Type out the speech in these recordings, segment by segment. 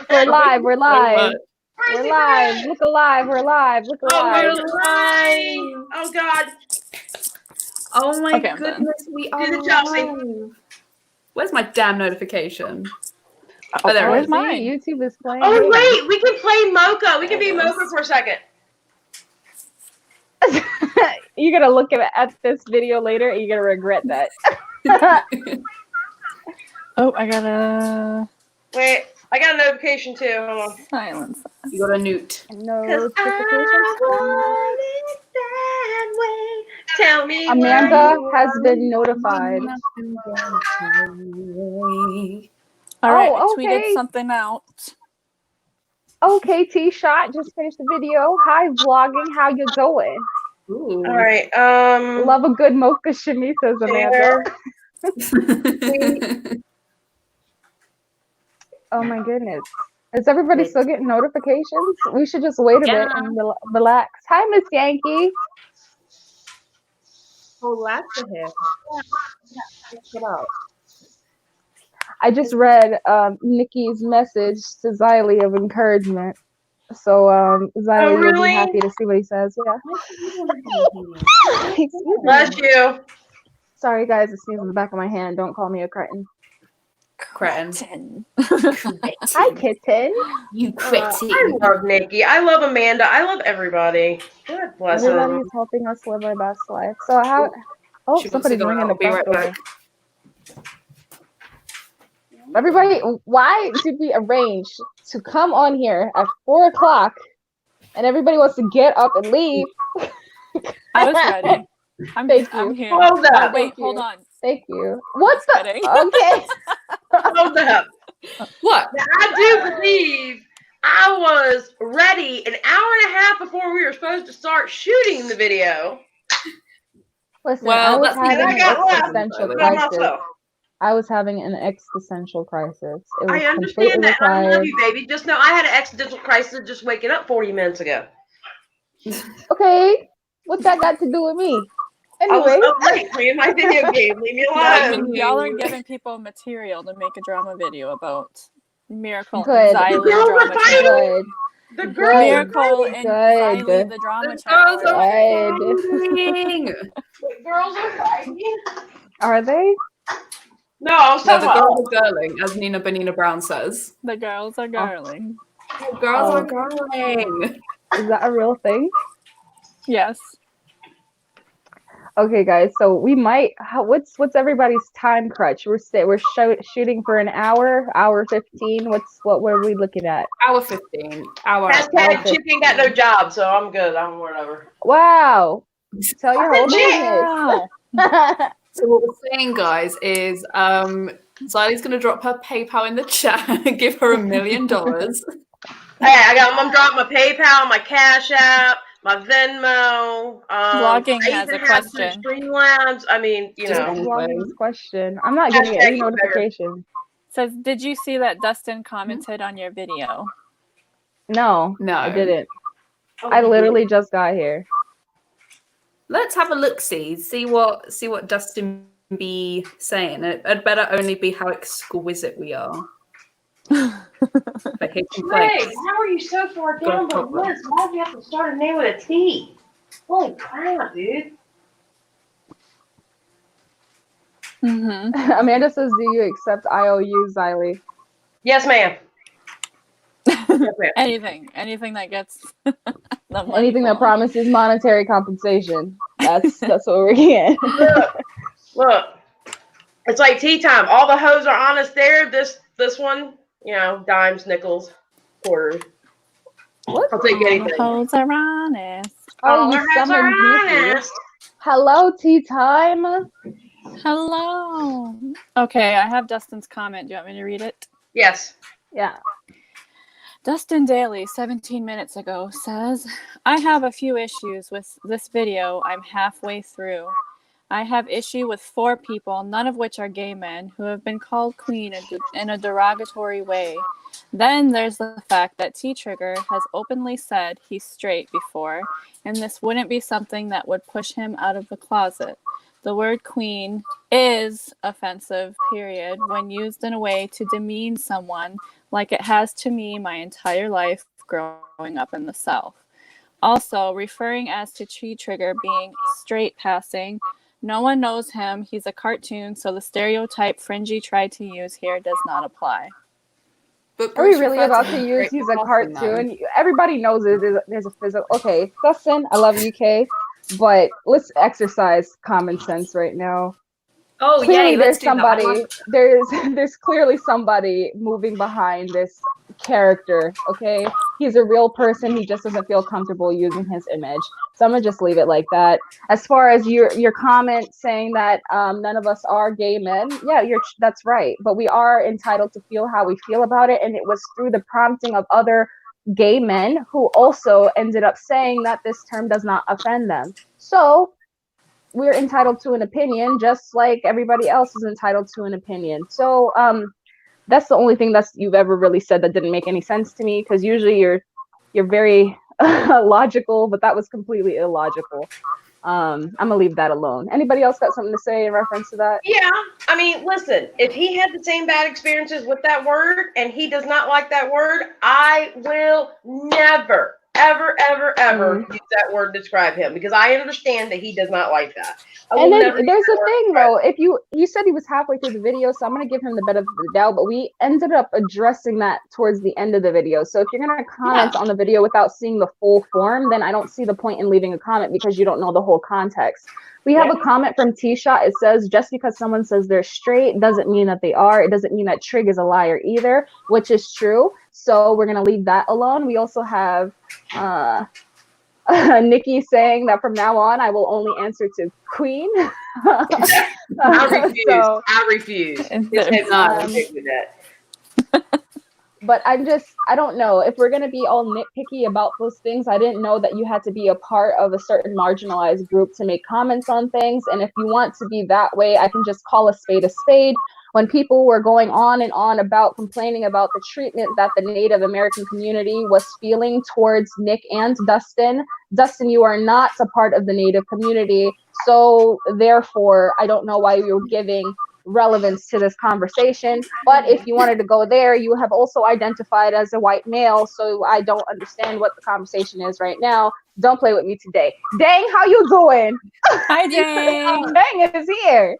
We're live. We're live. We're live. Look alive. We're live. Look alive. Oh, we're live. Oh, God. Oh, my goodness. We are Do the Chelsey. live. Where's my damn notification? Oh, there it is. mine. YouTube is playing. Oh, wait. We can play Mocha. We can be Mocha for a second. You're going to look at this video later and you're going to regret that. I gotta... Wait. I got a notification, too. Hold on. Silence. You got a newt. Tell me. Amanda has been notified. All right, okay. I tweeted something out. Okay, T-Shot just finished the video. Hi, vlogging. How you doing? Ooh. All right. Love a good mocha shimmy, says Amanda. Oh my goodness. Is everybody still getting notifications? We should just wait a bit and relax. Hi, Miss Yankee. Oh, that's a hit. I just read Nikki's message to Xylie of encouragement. So Xylie will be happy to see what he says. Yeah. Bless you. Sorry, guys. It sneezed in the back of my hand. Don't call me a cretin. Cretin. Hi, kitten. You cretin. I love Nikki. I love Amanda. I love everybody. God bless them. Everybody's helping us live our best life. So how? Oh, somebody's ringing the front door. Everybody, why did we arrange to come on here at 4 o'clock and everybody wants to get up and leave? I was ready. I'm here. Hold up. Wait, hold on. Thank you. What's the? Okay. Hold up. What? Now, I do believe I was ready an hour and a half before we were supposed to start shooting the video. Listen, well, I was having an existential crisis. I was having an existential crisis. It was I understand that. I love you, baby. Just know I had an existential crisis just waking up 40 minutes ago. Okay. What's that got to do with me? Anyway. I was up late playing my video game. Leave me alone. Y'all are giving people material to make a drama video about Miracle Good. and Xylie, the drama child. The girls Miracle and Xylie, the drama child. The girls are fighting. Are they? No, I was talking the girls are girling, as Nina Benina Brown says. The girls are girling. The girls are girling. Is that a real thing? Yes. Okay, guys. So we might. What's everybody's time crutch? We're shooting for an hour, hour 15. What were we looking at? Hour 15. Hour. Hashtag chick ain't got no job, so I'm good. I'm whatever. Wow. Tell your whole business. So what we're saying, guys, is Xylie's going to drop her PayPal in the chat, give her $1 million. Hey, I'm dropping my PayPal, my Cash App, my Venmo. Vlogging has a question. Streamlabs. I mean, you know. Vlogging's question. I'm not getting any notification. Says, did you see that Dustin commented on your video? No, I didn't. I literally just got here. Let's have a look-see. See what Dustin be saying. It'd better only be how exquisite we are. Hey, how are you so far down the list? Why do you have to start a name with a T? Holy crap, dude. Amanda says, do you accept IOUs, Xylie? Yes, ma'am. Anything that gets anything that promises monetary compensation. That's what we're getting. Look, it's like tea time. All the hoes are honest there. This one, you know, dimes, nickels, quarters. I'll take anything. Hoes are honest. Oh, you summoned honest. Hello, tea time. Hello. Okay, I have Dustin's comment. Do you want me to read it? Yes. Yeah. Dustin Daly, 17 minutes ago, says, I have a few issues with this video. I'm halfway through. I have issue with 4 people, none of which are gay men, who have been called queen in a derogatory way. Then there's the fact that T-Trigger has openly said he's straight before, and this wouldn't be something that would push him out of the closet. The word queen is offensive, period, when used in a way to demean someone like it has to me my entire life growing up in the South. Also, referring as to Tree Trigger being straight passing, no one knows him, he's a cartoon, so the stereotype Fringey tried to use here does not apply. But Are we Bruce really referred about to to him use straight he's a passing, though. cartoon? Everybody knows there's a physical. Okay, Dustin, I love you, Kay, but let's exercise common sense right now. Oh, Clearly, yay, there's let's do that. I somebody. There's clearly somebody moving behind this character. Okay, he's a real person. He just doesn't feel comfortable using his image. So I'm gonna just leave it like that. As far as your comment saying that none of us are gay men, yeah, that's right. But we are entitled to feel how we feel about it, and it was through the prompting of other gay men who also ended up saying that this term does not offend them. So we're entitled to an opinion, just like everybody else is entitled to an opinion. So that's the only thing that you've ever really said that didn't make any sense to me, because usually you're very logical, but that was completely illogical. I'm gonna leave that alone. Anybody else got something to say in reference to that? Yeah, I mean, listen, if he had the same bad experiences with that word and he does not like that word, I will never, ever, ever use that word to describe him, because I understand that he does not like that. And then there's the thing though, if you said he was halfway through the video, so I'm gonna give him the benefit of the doubt, but we ended up addressing that towards the end of the video. So if you're gonna comment on the video without seeing the full form, then I don't see the point in leaving a comment, because you don't know the whole context. We have a comment from T-Shot. It says, just because someone says they're straight doesn't mean that they are. It doesn't mean that Trig is a liar either, which is true. So we're gonna leave that alone. We also have Nikki saying that from now on I will only answer to Queen. I refuse. I refuse. But I don't know if we're gonna be all nitpicky about those things. I didn't know that you had to be a part of a certain marginalized group to make comments on things. And if you want to be that way, I can just call a spade a spade. When people were going on and on about complaining about the treatment that the Native American community was feeling towards Nick and Dustin, you are not a part of the Native community. So therefore, I don't know why you're giving relevance to this conversation. But if you wanted to go there, you have also identified as a white male. So I don't understand what the conversation is right now. Don't play with me today. Dang, how you doing? Hi, Dang. Dang is here.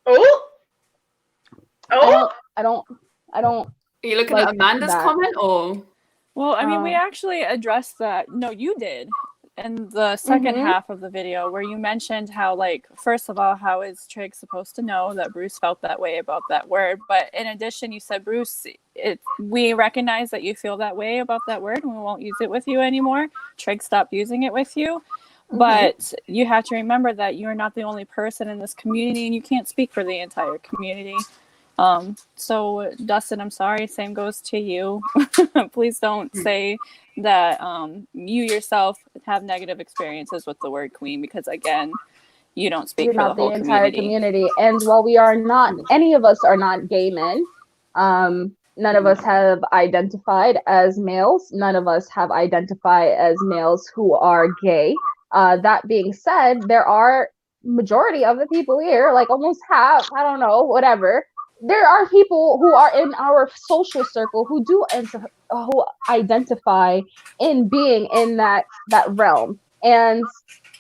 I don't. Are you looking at Amanda's comment, or? Well, I mean, we actually addressed that. No, you did in the second half of the video, where you mentioned how, like, first of all, how is Trig supposed to know that Bruce felt that way about that word? But in addition, you said, Bruce, we recognize that you feel that way about that word, and we won't use it with you anymore. Trig stopped using it with you. But you have to remember that you're not the only person in this community, and you can't speak for the entire community. So Dustin, I'm sorry, same goes to you. Please don't say that you yourself have negative experiences with the word queen, because again, you don't speak for the whole entire community. And while we are not, any of us are not gay men, none of us have identified as males. None of us have identified as males who are gay. That being said, there are majority of the people here, like almost half, I don't know, whatever. There are people who are in our social circle who do who identify in being in that realm. And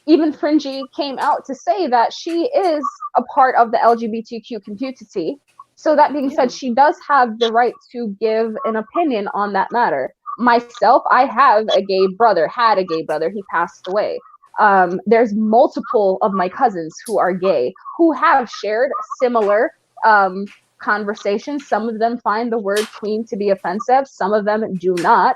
even Fringey came out to say that she is a part of the LGBTQ community. So that being said, she does have the right to give an opinion on that matter. Myself, I have a gay brother, had a gay brother, he passed away. There's multiple of my cousins who are gay, who have shared similar conversations. Some of them find the word queen to be offensive, some of them do not,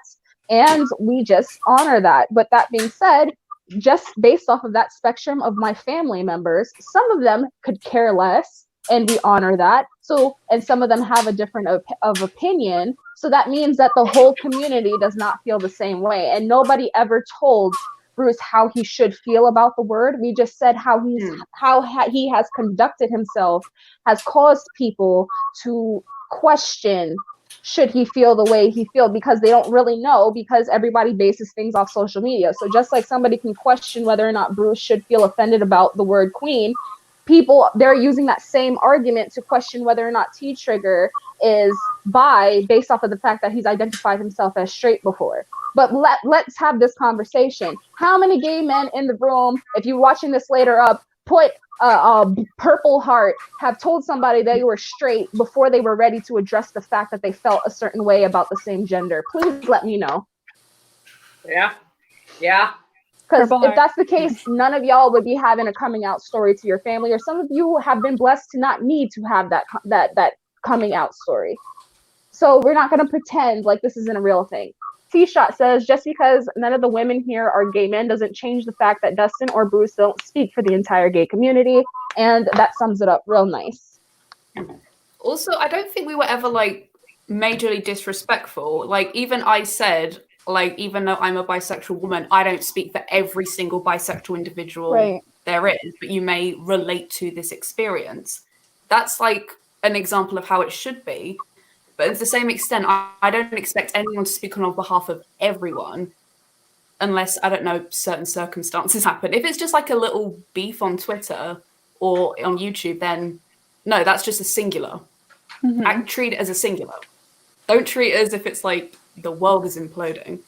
and we just honor that. But that being said, just based off of that spectrum of my family members, some of them could care less, and we honor that. So, and some of them have a different opinion. So that means that the whole community does not feel the same way, and nobody ever told Bruce how he should feel about the word. We just said how he has conducted himself has caused people to question should he feel the way he feels, because they don't really know, because everybody bases things off social media. So just like somebody can question whether or not Bruce should feel offended about the word queen, people, they're using that same argument to question whether or not T-Trigger is bi based off of the fact that he's identified himself as straight before. But let's have this conversation. How many gay men in the room, if you're watching this later up, put purple heart, have told somebody they were straight before they were ready to address the fact that they felt a certain way about the same gender? Please let me know. Yeah. Because if that's the case, none of y'all would be having a coming out story to your family, or some of you have been blessed to not need to have that coming out story. So we're not going to pretend like this isn't a real thing. T-Shot says, just because none of the women here are gay men doesn't change the fact that Dustin or Bruce don't speak for the entire gay community. And that sums it up real nice. Also, I don't think we were ever like majorly disrespectful. Like even I said, like even though I'm a bisexual woman, I don't speak for every single bisexual individual there is, but you may relate to this experience. That's like an example of how it should be. But to the same extent, I don't expect anyone to speak on behalf of everyone unless, I don't know, certain circumstances happen. If it's just like a little beef on Twitter or on YouTube, then no, that's just a singular. Mm-hmm. Treat it as a singular. Don't treat it as if it's like the world is imploding.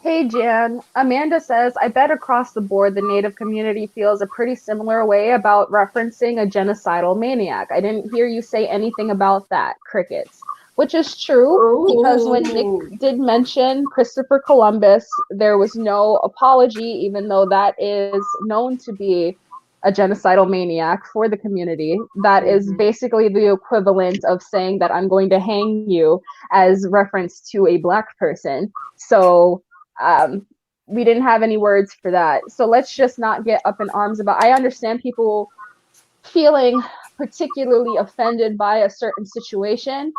Hey, Jan. Amanda says, I bet across the board the Native community feels a pretty similar way about referencing a genocidal maniac. I didn't hear you say anything about that. Crickets. Which is true, because when Nick did mention Christopher Columbus, there was no apology, even though that is known to be a genocidal maniac for the community. That is basically the equivalent of saying that I'm going to hang you as reference to a Black person. So we didn't have any words for that. So let's just not get up in arms about. I understand people feeling particularly offended by a certain situation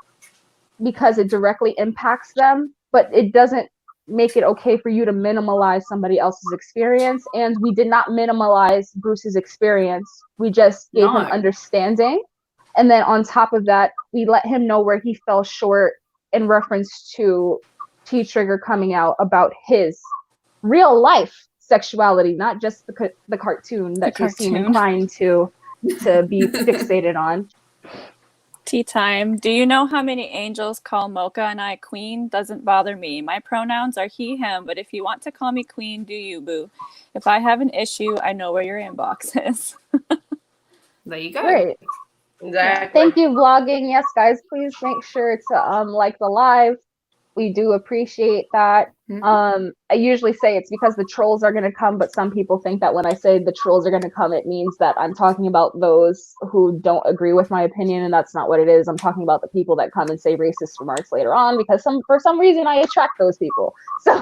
because it directly impacts them, but it doesn't make it okay for you to minimalize somebody else's experience. And we did not minimalize Bruce's experience. We just gave him understanding. And then on top of that, we let him know where he fell short in reference to T-Trigger coming out about his real life sexuality, not just the cartoon that you seem inclined to be fixated on. Tea time. Do you know how many angels call Mocha and I queen? Doesn't bother me. My pronouns are he, him, but if you want to call me queen, do you, boo. If I have an issue, I know where your inbox is. There you go. Great. Exactly. Thank you, vlogging. Yes, guys, please make sure to like the live. We do appreciate that. I usually say it's because the trolls are going to come, but some people think that when I say the trolls are going to come, it means that I'm talking about those who don't agree with my opinion, and that's not what it is. I'm talking about the people that come and say racist remarks later on, because for some reason I attract those people. So,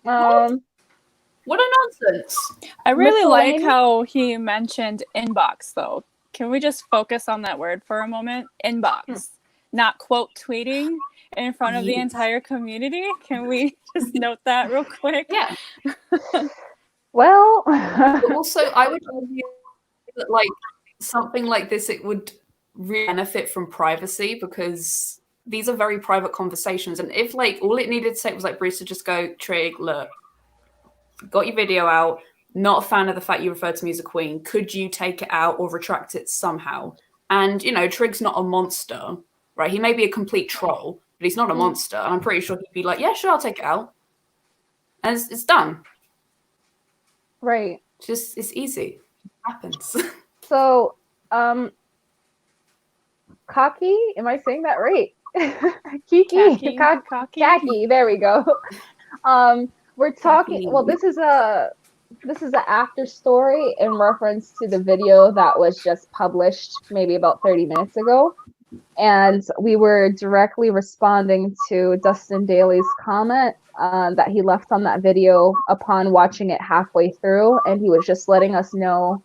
what a nonsense. I really like how he mentioned inbox, though. Can we just focus on that word for a moment? Inbox, not quote tweeting in front of the entire community. Can we just note that real quick? Yeah. Well, but also I would argue that like something like this, it would really benefit from privacy, because these are very private conversations. And if like all it needed to say was like Bruce to just go, Trig, look, got your video out, not a fan of the fact you referred to me as a queen. Could you take it out or retract it somehow? And you know, Trig's not a monster, right? He may be a complete troll, but he's not a monster. And I'm pretty sure he'd be like, yeah, sure, I'll take it out. And it's done. Right. It's easy. It happens. So, Kaki, am I saying that right? Kaki, there we go. We're talking, well, this is a after story in reference to the video that was just published maybe about 30 minutes ago. And we were directly responding to Dustin Daly's comment that he left on that video upon watching it halfway through. And he was just letting us know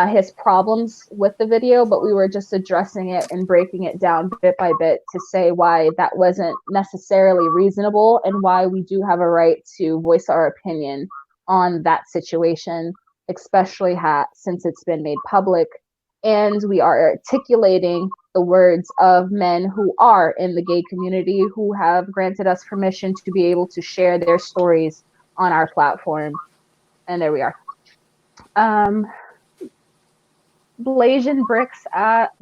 his problems with the video, but we were just addressing it and breaking it down bit by bit to say why that wasn't necessarily reasonable and why we do have a right to voice our opinion on that situation, especially since it's been made public. And we are articulating the words of men who are in the gay community who have granted us permission to be able to share their stories on our platform. And there we are. Blasian Bricks,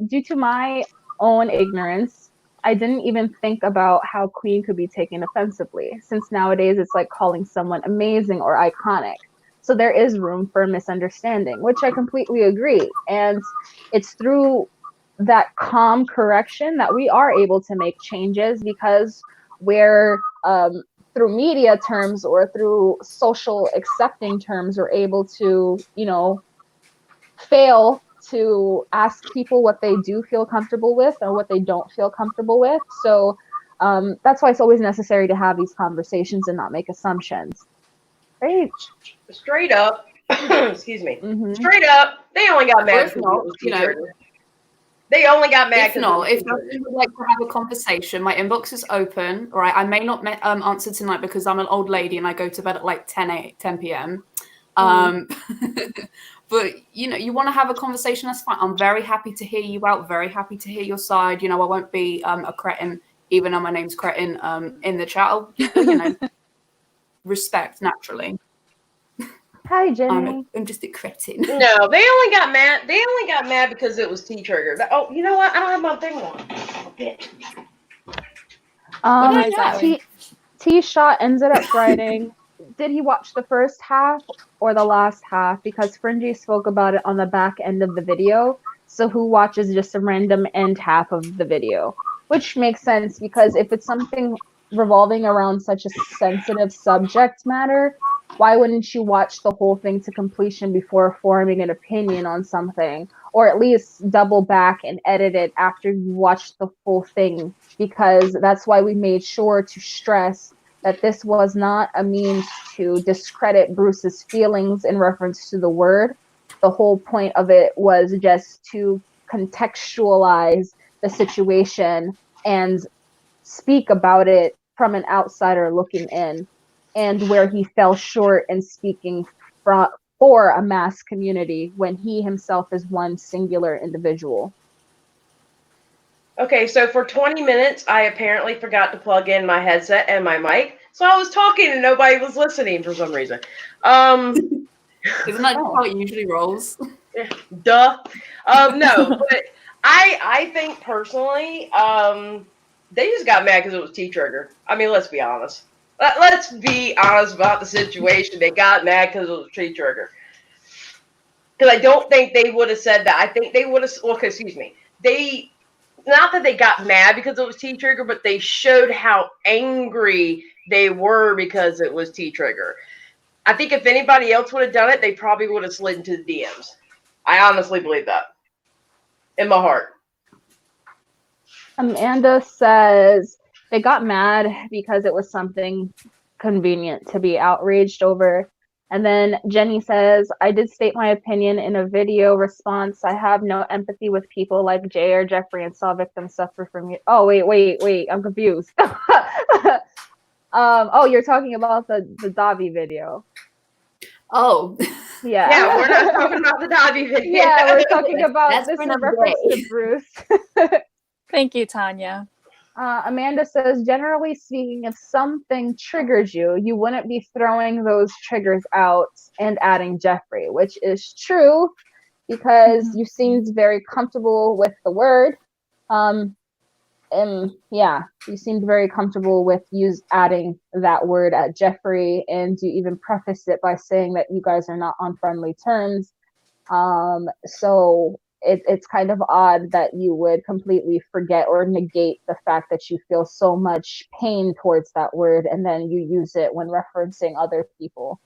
due to my own ignorance, I didn't even think about how queen could be taken offensively, since nowadays it's like calling someone amazing or iconic. So there is room for misunderstanding, which I completely agree. And it's through that calm correction that we are able to make changes, because we're through media terms or through social accepting terms, we're able to, fail to ask people what they do feel comfortable with or what they don't feel comfortable with. So that's why it's always necessary to have these conversations and not make assumptions. Right? Straight up, excuse me. Straight up, they only got mad because it was T-Trigger. They only got mad because if you would like to have a conversation, my inbox is open. All right, I may not answer tonight because I'm an old lady and I go to bed at like 10 p.m. But you want to have a conversation, that's fine. I'm very happy to hear you out, very happy to hear your side. I won't be a cretin, even though my name's cretin, in the chat. I'll, respect naturally. Hi, Jenny. I'm just a cretin. No, they only got mad. They only got mad because it was T-Trigger. Oh, you know what? I don't have my thing on. T-Shot ended up writing, did he watch the first half or the last half? Because Fringey spoke about it on the back end of the video. So who watches just a random end half of the video? Which makes sense, because if it's something revolving around such a sensitive subject matter, why wouldn't you watch the whole thing to completion before forming an opinion on something? Or at least double back and edit it after you watch the full thing, because that's why we made sure to stress that this was not a means to discredit Bruce's feelings in reference to the word. The whole point of it was just to contextualize the situation and speak about it from an outsider looking in, and where he fell short in speaking for a mass community when he himself is one singular individual. Okay, so for 20 minutes, I apparently forgot to plug in my headset and my mic. So I was talking and nobody was listening for some reason. Isn't that how it usually rolls? Duh. No, but I think personally, they just got mad because it was T-Trigger. I mean, let's be honest. Let's be honest about the situation. They got mad because it was T-Trigger. Because I don't think they would have said that. I think they would have, excuse me. Not that they got mad because it was T-Trigger, but they showed how angry they were because it was T-Trigger. I think if anybody else would have done it, they probably would have slid into the DMs. I honestly believe that. In my heart. Amanda says they got mad because it was something convenient to be outraged over. And then Jenny says, I did state my opinion in a video response. I have no empathy with people like Jay or Jeffrey and saw victims suffer from you. Oh, wait. I'm confused. Oh, you're talking about the Davi video. Oh. Yeah. Yeah, we're not talking about the Davi video. Yeah, we're talking about this in reference to Bruce. Thank you, Tanya. Amanda says, generally speaking, if something triggers you, you wouldn't be throwing those triggers out and adding Jeffrey, which is true, because you seemed very comfortable with the word. You seemed very comfortable with adding that word at Jeffrey, and you even prefaced it by saying that you guys are not on friendly terms. So it's kind of odd that you would completely forget or negate the fact that you feel so much pain towards that word, and then you use it when referencing other people.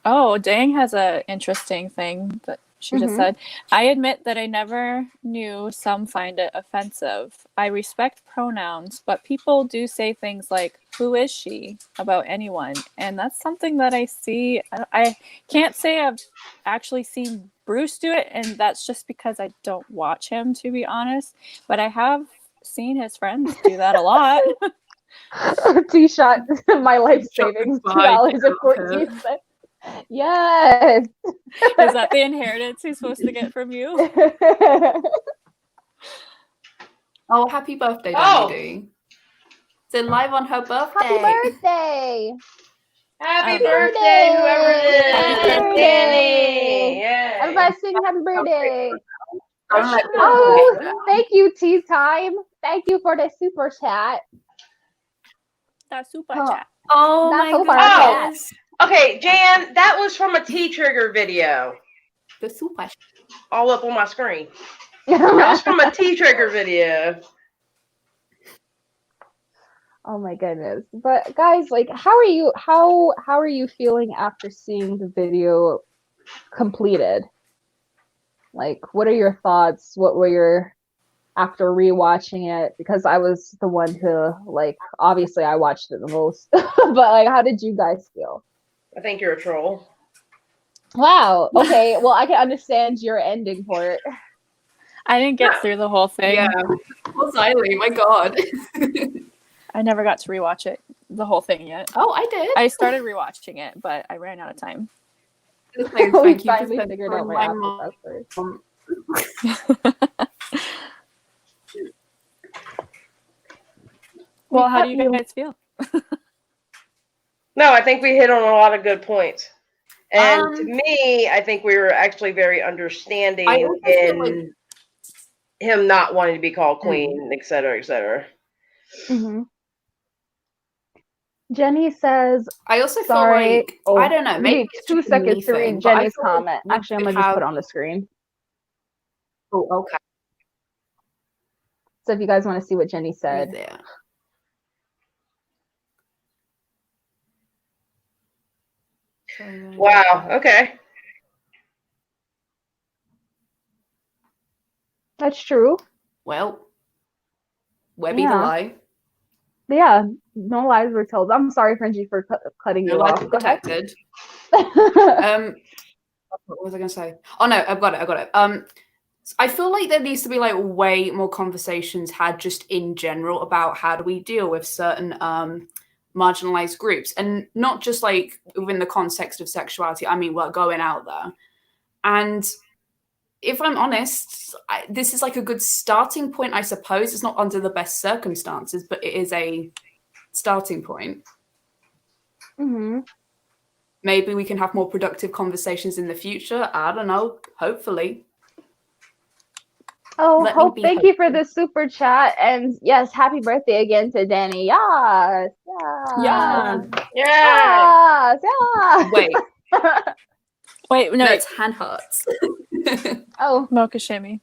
Oh, Dang has an interesting thing that she just said. I admit that I never knew some find it offensive. I respect pronouns, but people do say things like, who is she, about anyone? And that's something that I see. I can't say I've actually seen Bruce do it, and that's just because I don't watch him, to be honest. But I have seen his friends do that a lot. T-Shot, my life savings, $2.14. Yes. Is that the inheritance he's supposed to get from you? Oh, happy birthday, Oh. Danny D. It's live on her birthday. Happy birthday. Happy Okay. birthday, whoever it is. Happy birthday. Danny. Yay. Everybody sing happy birthday. I'm like, Oh, thank you, Tea Time. Thank you for the super chat. That super Huh. chat. oh That's my so god. Okay, Jan, that was from a T-Trigger video. The super. All up on my screen. That was from a T-Trigger video. Oh my goodness. But guys, like how are you feeling after seeing the video completed? Like what are your thoughts? What were your after rewatching it? Because I was the one who like obviously I watched it the most. But like how did you guys feel? I think you're a troll. Wow. Okay. Well, I can understand your ending for it. I didn't get through the whole thing. Yeah. Well, Xylie, my god. I never got to rewatch it, the whole thing yet. Oh, I did. I started rewatching it, but I ran out of time. Say We thank you finally for figured out my my mom. password. Well, how do you guys feel? No, I think we hit on a lot of good points. And to Um, me, I think we were actually very understanding I also feel like- in him not wanting to be called queen, et cetera, et cetera. Mm-hmm. Jenny says, I also sorry. feel like Oh, I don't know. give Maybe me it's 2 just a me seconds to thing, read but I Jenny's feel like comment. we Actually, I'm could gonna just have- put it on the screen. Oh, okay. So if you guys want to see what Jenny said. There. Wow. Okay. That's true. Well, Webby Yeah. the lie. Yeah, no lies were told. I'm sorry, Fringey, for cutting No you lies off. were Go ahead. protected. What was I gonna say? Oh no, I got it. I feel like there needs to be like way more conversations had just in general about how do we deal with certain marginalized groups, and not just like within the context of sexuality. I mean, we're going out there. And if I'm honest, this is like a good starting point, I suppose. It's not under the best circumstances, but it is a starting point. Mm-hmm. Maybe we can have more productive conversations in the future. I don't know. Hopefully. Oh, Let me Hope, be thank you for the super chat. And yes, happy birthday again to Danny. Yes. Yeah. Yeah. Yes. Yes. Wait, Wait, no, it's hand hearts. Oh, Mocha Shimmy.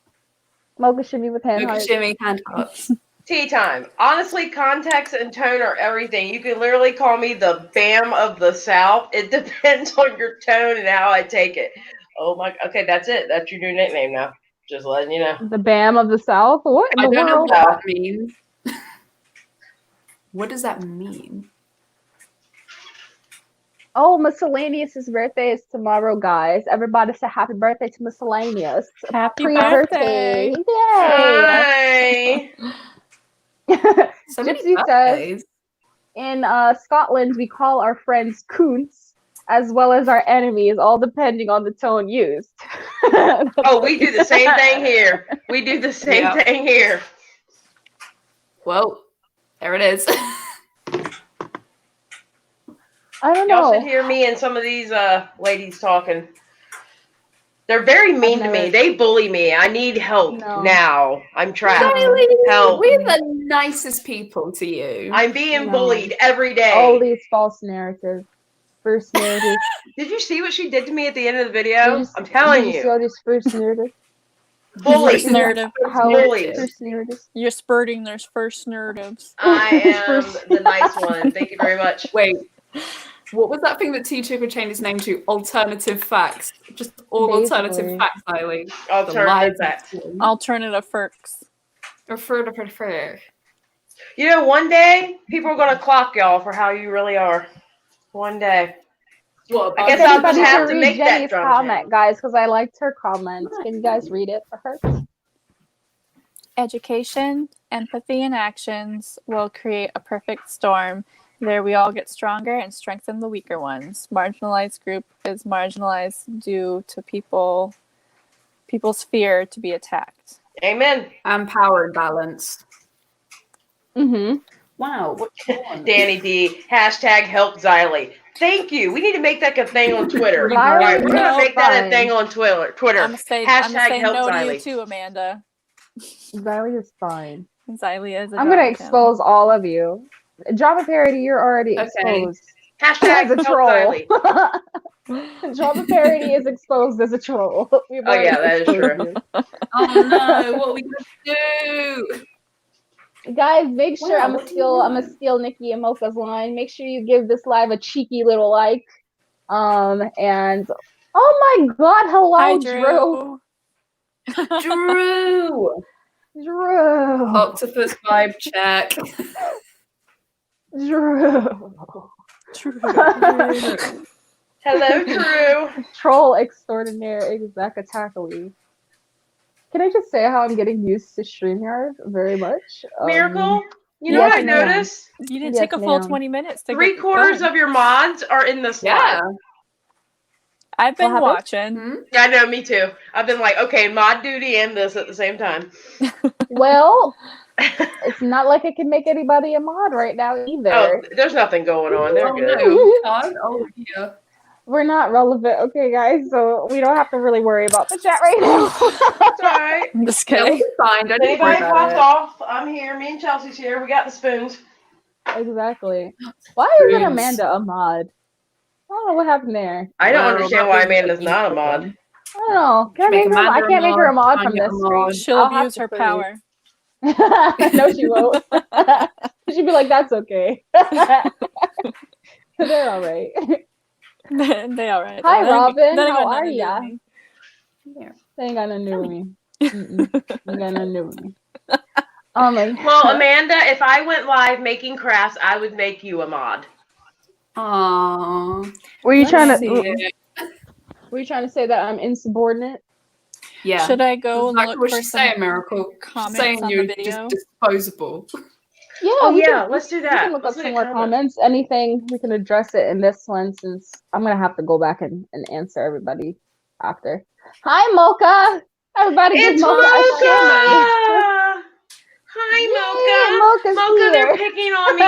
Mocha Shimmy with hand Mocha hearts. shimmy, hand hearts. Tea time. Honestly, context and tone are everything. You can literally call me the Bam of the South. It depends on your tone and how I take it. Oh my. Okay, that's it. That's your new nickname now. Just letting you know. The BAM of the South? What in I the don't know world? what that means. What does that mean? Oh, Miscellaneous's birthday is tomorrow, guys. Everybody say happy birthday to Miscellaneous. Happy Pre-birthday. birthday. Yay! Hi. So many Gypsy says, birthdays. in Scotland, we call our friends coons as well as our enemies, all depending on the tone used. Oh, we do the same thing here. We do the same Yeah. thing here. Well, there it is. I don't Y'all know. should hear me and some of these ladies talking. They're very mean to me. never- They bully me. I need help No. now. I'm trapped. Xylie, Help. we're the nicest people to you. I'm being No. bullied every day. All these false narratives. First narrative. Did you see what she did to me at the end of the video? Did I'm telling did you see you. all these first narratives? Bully. First narrative. How Bullies. first narratives? You're spurting those first narratives. I am First- the nice one. Thank you very much. Wait, what was that thing that T-Chick would change his name to? Alternative facts. Just all Basically. alternative facts, Xylie. Alternative facts. Alternative ferks. Prefer. You know, one day people are gonna clock y'all for how you really are. One day. Well, I guess If I'll just anybody have can to read make that Jenny's drum comment, jam. guys, because I liked her comment. Can you guys read it for her? Education, empathy, and actions will create a perfect storm There we all get stronger and strengthen the weaker ones. Marginalized group is marginalized due to people's fear to be attacked. Amen. And power imbalance. Mm-hmm. Wow. What's Danny D. Hashtag help Xylie. Thank you. We need to make that a thing on Twitter. Xylie All right, we're gonna is make that a fine. thing on Twitter. I'm gonna say Hashtag help no to you Xylie. too, Amanda. Xylie is fine. Xylie is a I'm gonna drama expose all of you. Drama Parody, you're already Okay. exposed Hashtag as a help troll. Xylie. Drama Parody is exposed as a troll. We've Oh, yeah, already that is exposed true. you. Oh no, what are we gonna do? Guys, make sure Wow, I'm what gonna do you want? steal Nikki and Mocha's line. Make sure you give this live a cheeky little like. And oh my god, hello, Hi, Drew. Drew. Drew! Drew. Octopus vibe check. Drew. Hello, Drew. Troll extraordinaire exactly. Can I just say how I'm getting used to StreamYard very much? Miracle. You know yes, what I ma'am. noticed? You didn't Yes, take a full ma'am. 20 minutes to get 3/4 going. of your mods are in the slot. Yeah. I've been happened? watching. Hmm? I know, me too. I've been like, okay, mod duty and this at the same time. Well, it's not like I can make anybody a mod right now Oh, either. there's nothing going on. They're Oh good. no. Oh yeah. We're not relevant, okay, guys. So we don't have to really worry about the chat right now. It's all right. I'm just Yeah, we'll kidding. be fine. Don't If worry anybody about pops it. off, I'm here. Me and Chelsea's here. We got the spoons. Exactly. Why isn't Spoons. Amanda a mod? I don't know what happened there. I don't Well, understand that why was Amanda's a not a big mod. one. I don't know. Can I Make make her? I Amanda a can't make her a mod from Tanya this a screen. mod. She'll I'll have abuse to her freeze. power. No, she won't. She'd be like, "That's okay." They're all right. They all right. Hi, That ain't- Robin. that ain't How got are nothing to do ya? with me. Yeah. They ain't got nothing to do with me. Ain't got nothing to do with me. Oh my. Well, Amanda, if I went live making crafts, I would make you a mod. Aww. Were you Let's trying see. to? Were you trying to say that I'm insubordinate? Yeah. Should I go and Exactly look what for she's some saying, Miracle. She's comments saying on the you're video? just disposable. Yeah. Oh, we yeah, can, let's do we that. can look Let's up look some at more comments. comments. Anything we can address it in this one, since I'm gonna have to go back and answer everybody after. Hi, Mocha. Everybody, give It's Mocha Mocha! a shimmy. Hi, Yay, Mocha. Mocha's Mocha, they're here. picking on me.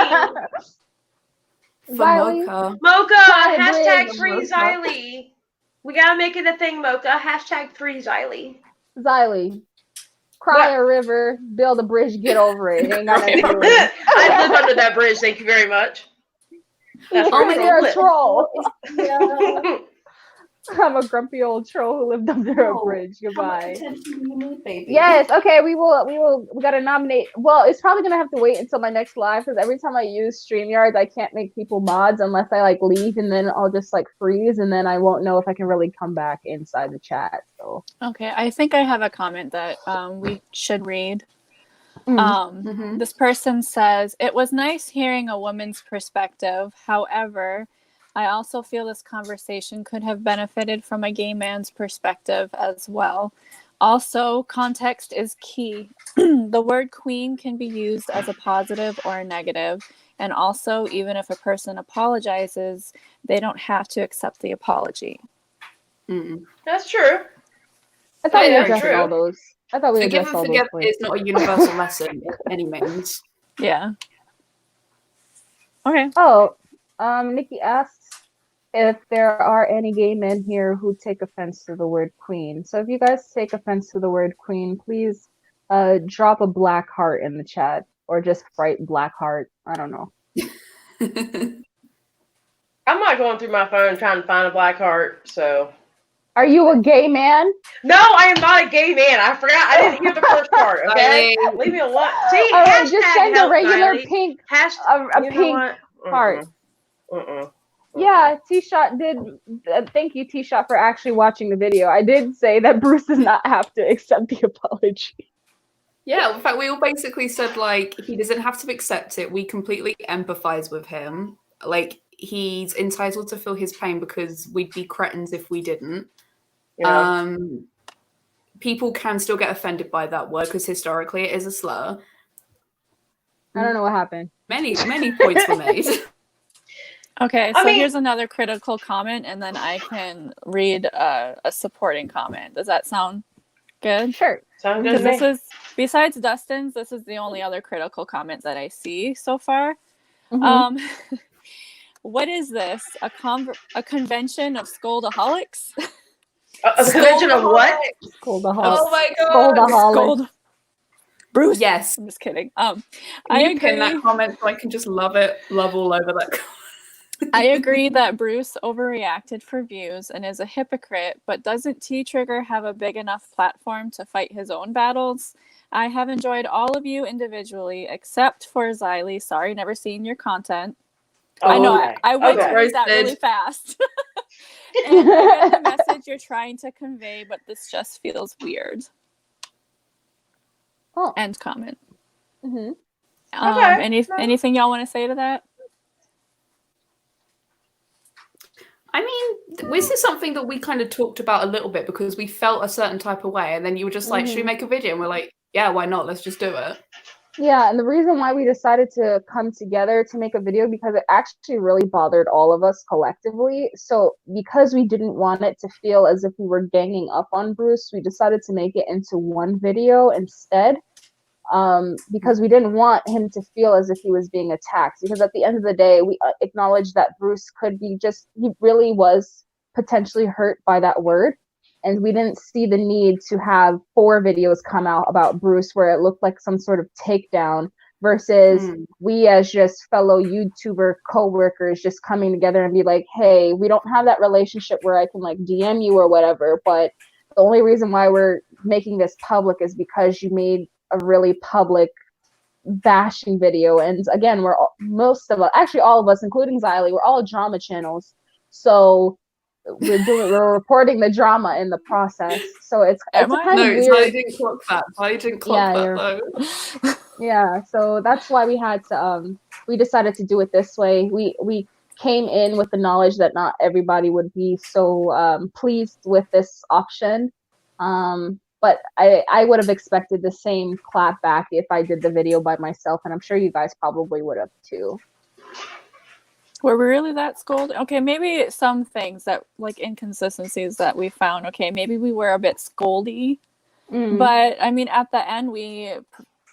For Xylie, Mocha. Mocha, Fly a hashtag bridge, free Mocha. Xylie. We gotta make it a thing, Mocha. Hashtag free Xylie. Xylie, cry a river, build a bridge, get over it. It ain't got nothing to do with it. I live under that bridge, thank you very much. That's Oh where my I You're a live. troll. Yeah. I'm a grumpy old troll who lived under a No. bridge. How much Goodbye. attention do you need, baby? Yes, okay, we gotta nominate. Well, it's probably gonna have to wait until my next live, because every time I use StreamYard, I can't make people mods unless I like leave, and then I'll just like freeze, and then I won't know if I can really come back inside the chat. So Okay, I think I have a comment that we should read. Mhm. This person says, "It was nice hearing a woman's perspective. However, I also feel this conversation could have benefited from a gay man's perspective as well. Also, context is key. The word queen can be used as a positive or a negative. And also, even if a person apologizes, they don't have to accept the apology." Mm. That's true. I thought we Yeah, addressed true. all those. I thought we Forgive addressed and all forget those points. is not a universal lesson in any means. Yeah. Okay. Oh, Nikki asks if there are any gay men here who take offense to the word queen. So if you guys take offense to the word queen, please drop a black heart in the chat, or just write black heart. I don't know. I'm not going through my phone trying to find a black heart, so. Are you a gay man? No, I am not a gay man. I forgot. I didn't hear the first part, okay? Xylie. Leave me alone. See, All right, just hashtag send a help, regular Xylie. pink, Hashtag, a you know pink what? heart. Mm-mm. Yeah, T-Shot did. Thank you, T-Shot, for actually watching the video. I did say that Bruce does not have to accept the apology. Yeah, in fact, we all basically said, like, he doesn't have to accept it. We completely empathize with him. Like, he's entitled to feel his pain because we'd be cretins if we didn't. Yeah. People can still get offended by that word because historically it is a slur. I don't know what happened. Many points were made. Okay, I so mean- here's another critical comment, and then I can read a supporting comment. Does that sound good? Sure. Sounds good to Because me. this is, besides Dustin's, this is the only other critical comment that I see so far. Mhm. What is this? A convention of scoldaholics? A convention of what? Scoldaholics. Oh my god. Scoldaholics. Scold. Bruce. Yes. I'm just kidding. Can I you pin agree. that comment so I can just love all over that? I agree that Bruce overreacted for views and is a hypocrite, but doesn't T-Trigger have a big enough platform to fight his own battles? I have enjoyed all of you individually, except for Xylie. Sorry, never seen your content. I know, Okay. I went to Okay. read that really Roasted. fast. And I get the message you're trying to convey, but this just feels weird. Oh. End comment. Mhm. Okay. Anything y'all want to say to that? I mean, this is something that we kind of talked about a little bit because we felt a certain type of way, and then you were just like, "Should we make a video?" And we're like, "Yeah, why not? Let's just do it." Yeah, and the reason why we decided to come together to make a video because it actually really bothered all of us collectively. So because we didn't want it to feel as if we were ganging up on Bruce, we decided to make it into one video instead. Because we didn't want him to feel as if he was being attacked. Because at the end of the day, we acknowledged that Bruce could be he really was potentially hurt by that word. And we didn't see the need to have 4 videos come out about Bruce where it looked like some sort of takedown versus we as just fellow YouTuber co-workers just coming together and be like, hey, we don't have that relationship where I can like DM you or whatever, but the only reason why we're making this public is because you made a really public bashing video. And again, most of us, actually all of us, including Xylie, we're all drama channels. So we're reporting the drama in the process. So it's kind of weird. Xylie didn't clock that. Xylie didn't clock that though. Yeah, so that's why we had to we decided to do it this way. We came in with the knowledge that not everybody would be so pleased with this option. But I would have expected the same clap back if I did the video by myself, and I'm sure you guys probably would have too. Were we really that scolded? Okay, maybe some things that, like inconsistencies that we found, okay, maybe we were a bit scoldy. But, I mean, at the end, we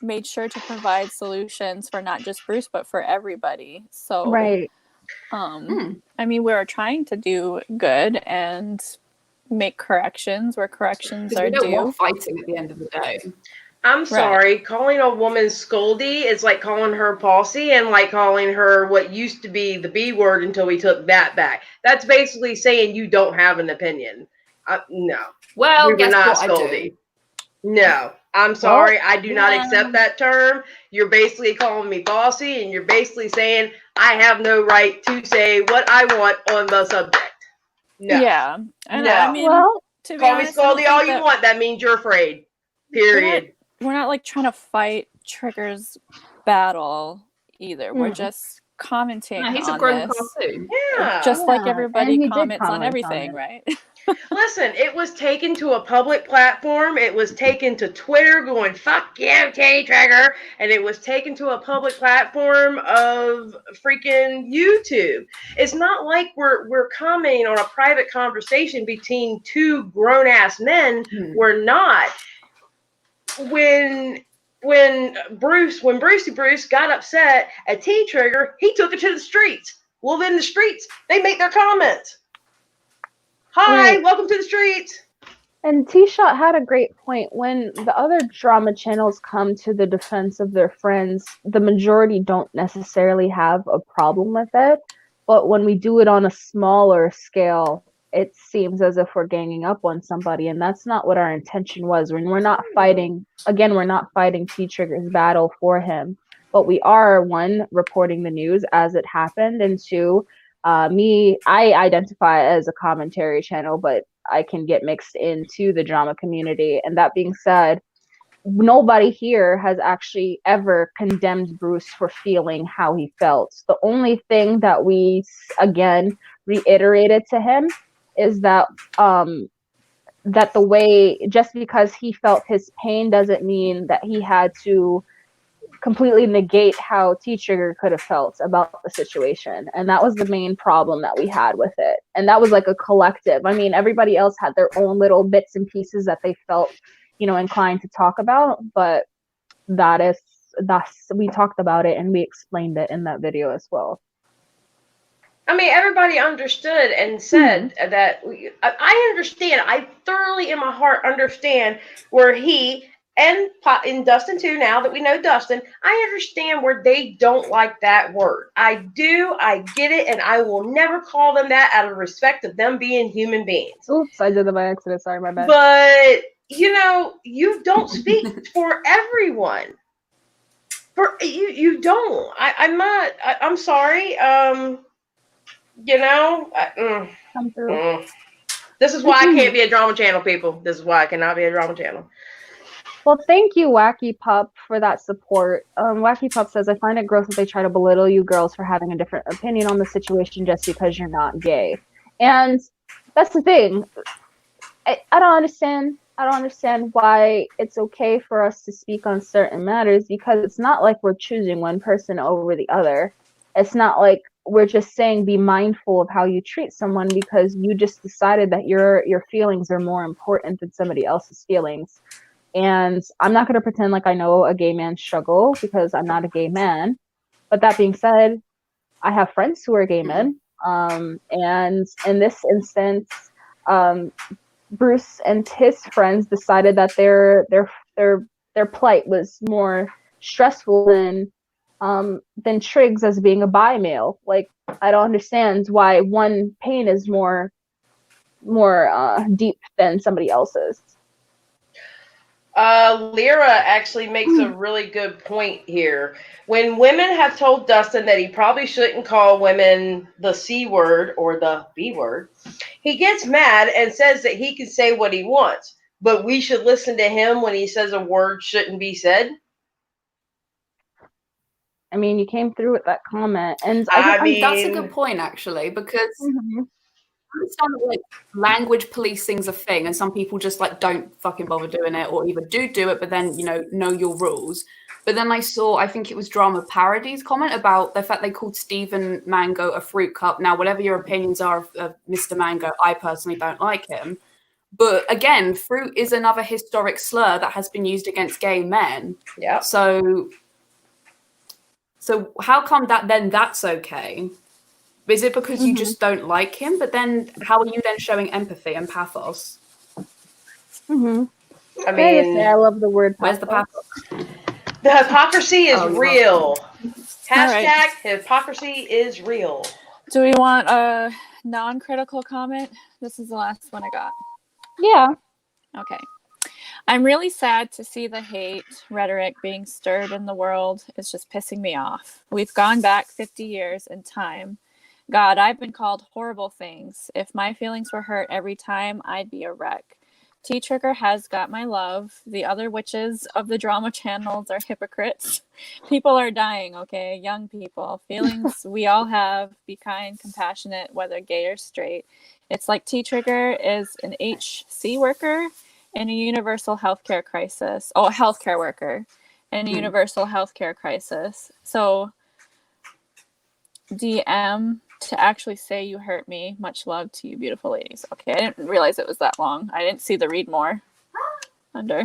made sure to provide solutions for not just Bruce, but for everybody. So, right. I mean, we were trying to do good and make corrections where corrections are we don't due. want fighting at the end of the day. I'm sorry, Right. calling a woman scoldy is like calling her bossy and like calling her what used to be the B word until we took that back. That's basically saying you don't have an opinion. No. Well, we were guess not what? scoldy. I do. No, I'm sorry. I do not accept that term. You're basically calling me bossy, and you're basically saying I have no right to say what I want on the subject. No. Yeah. And No. I mean, Well, to be Call me honest, I don't scoldy all think you that want. That means you're afraid. Period. we're not like trying to fight Trigger's battle either. We're just commenting No, he's a on grown this. cartoon. Yeah. Just like Yeah, and everybody he did comments on comment on everything, it. right? Listen, it was taken to a public platform. It was taken to Twitter going, fuck you, T-Trigger. And it was taken to a public platform of freaking YouTube. It's not like we're commenting on a private conversation between 2 grown-ass men. We're not. When Brucey Bruce got upset at T-Trigger, he took it to the streets. Well, then the streets, they make their comments. Hi, Right. welcome to the streets. And T-Shot had a great point. When the other drama channels come to the defense of their friends, the majority don't necessarily have a problem with it. But when we do it on a smaller scale, it seems as if we're ganging up on somebody. And that's not what our intention was. When we're not fighting, again, we're not fighting T-Trigger's battle for him. But we are, 1, reporting the news as it happened, and 2, I identify as a commentary channel, but I can get mixed into the drama community. And that being said, nobody here has actually ever condemned Bruce for feeling how he felt. The only thing that we, again, reiterated to him is that that the way, just because he felt his pain doesn't mean that he had to completely negate how T-Trigger could have felt about the situation. And that was the main problem that we had with it. And that was like a collective. I mean, everybody else had their own little bits and pieces that they felt, inclined to talk about, but that's we talked about it and we explained it in that video as well. I mean, everybody understood and said that I understand. I thoroughly in my heart understand where he and Dustin too, now that we know Dustin, I understand where they don't like that word. I do. I get it. And I will never call them that out of respect of them being human beings. Oops, I did that by accident. Sorry, my bad. But, you don't speak for everyone. You don't. I'm not. I'm sorry. Come through. This is why I can't be a drama channel, people. This is why I cannot be a drama channel. Well, thank you, Wacky Pup, for that support. Wacky Pup says, I find it gross that they try to belittle you girls for having a different opinion on the situation just because you're not gay. And that's the thing. I don't understand. I don't understand why it's okay for us to speak on certain matters, because it's not like we're choosing one person over the other. It's not like we're just saying be mindful of how you treat someone because you just decided that your feelings are more important than somebody else's feelings. And I'm not going to pretend like I know a gay man's struggle because I'm not a gay man. But that being said, I have friends who are gay men. And in this instance, Bruce and his friends decided that their plight was more stressful than Triggs as being a bi male. Like, I don't understand why one pain is more deep than somebody else's. Lyra actually makes a really good point here. When women have told Dustin that he probably shouldn't call women the C word or the B word, he gets mad and says that he can say what he wants, but we should listen to him when he says a word shouldn't be said. I mean, you came through with that comment, and I mean that's a good point actually, because I understand that, like, language policing's a thing, and some people just like don't fucking bother doing it, or either do it, but then know your rules. But then I think it was Drama Parody's comment about the fact they called Stephen Mango a fruit cup. Now, whatever your opinions are of Mr. Mango, I personally don't like him. But again, fruit is another historic slur that has been used against gay men. Yeah. So how come that's okay? Is it because you just don't like him? But then how are you then showing empathy and pathos? I mean, I love the word pathos. Where's the pathos? The hypocrisy is real. Hashtag right. hypocrisy is real. Do we want a non-critical comment? This is the last one I got. Yeah. Okay. I'm really sad to see the hate rhetoric being stirred in the world. It's just pissing me off. We've gone back 50 years in time. God, I've been called horrible things. If my feelings were hurt every time, I'd be a wreck. T-Trigger has got my love. The other witches of the drama channels are hypocrites. People are dying, okay? Young people. Feelings we all have. Be kind, compassionate, whether gay or straight. It's like T-Trigger is an HC worker in a universal healthcare crisis. Oh, a healthcare worker in a universal healthcare crisis. So, DM to actually say you hurt me. Much love to you, beautiful ladies. Okay, I didn't realize it was that long. I didn't see the read more under.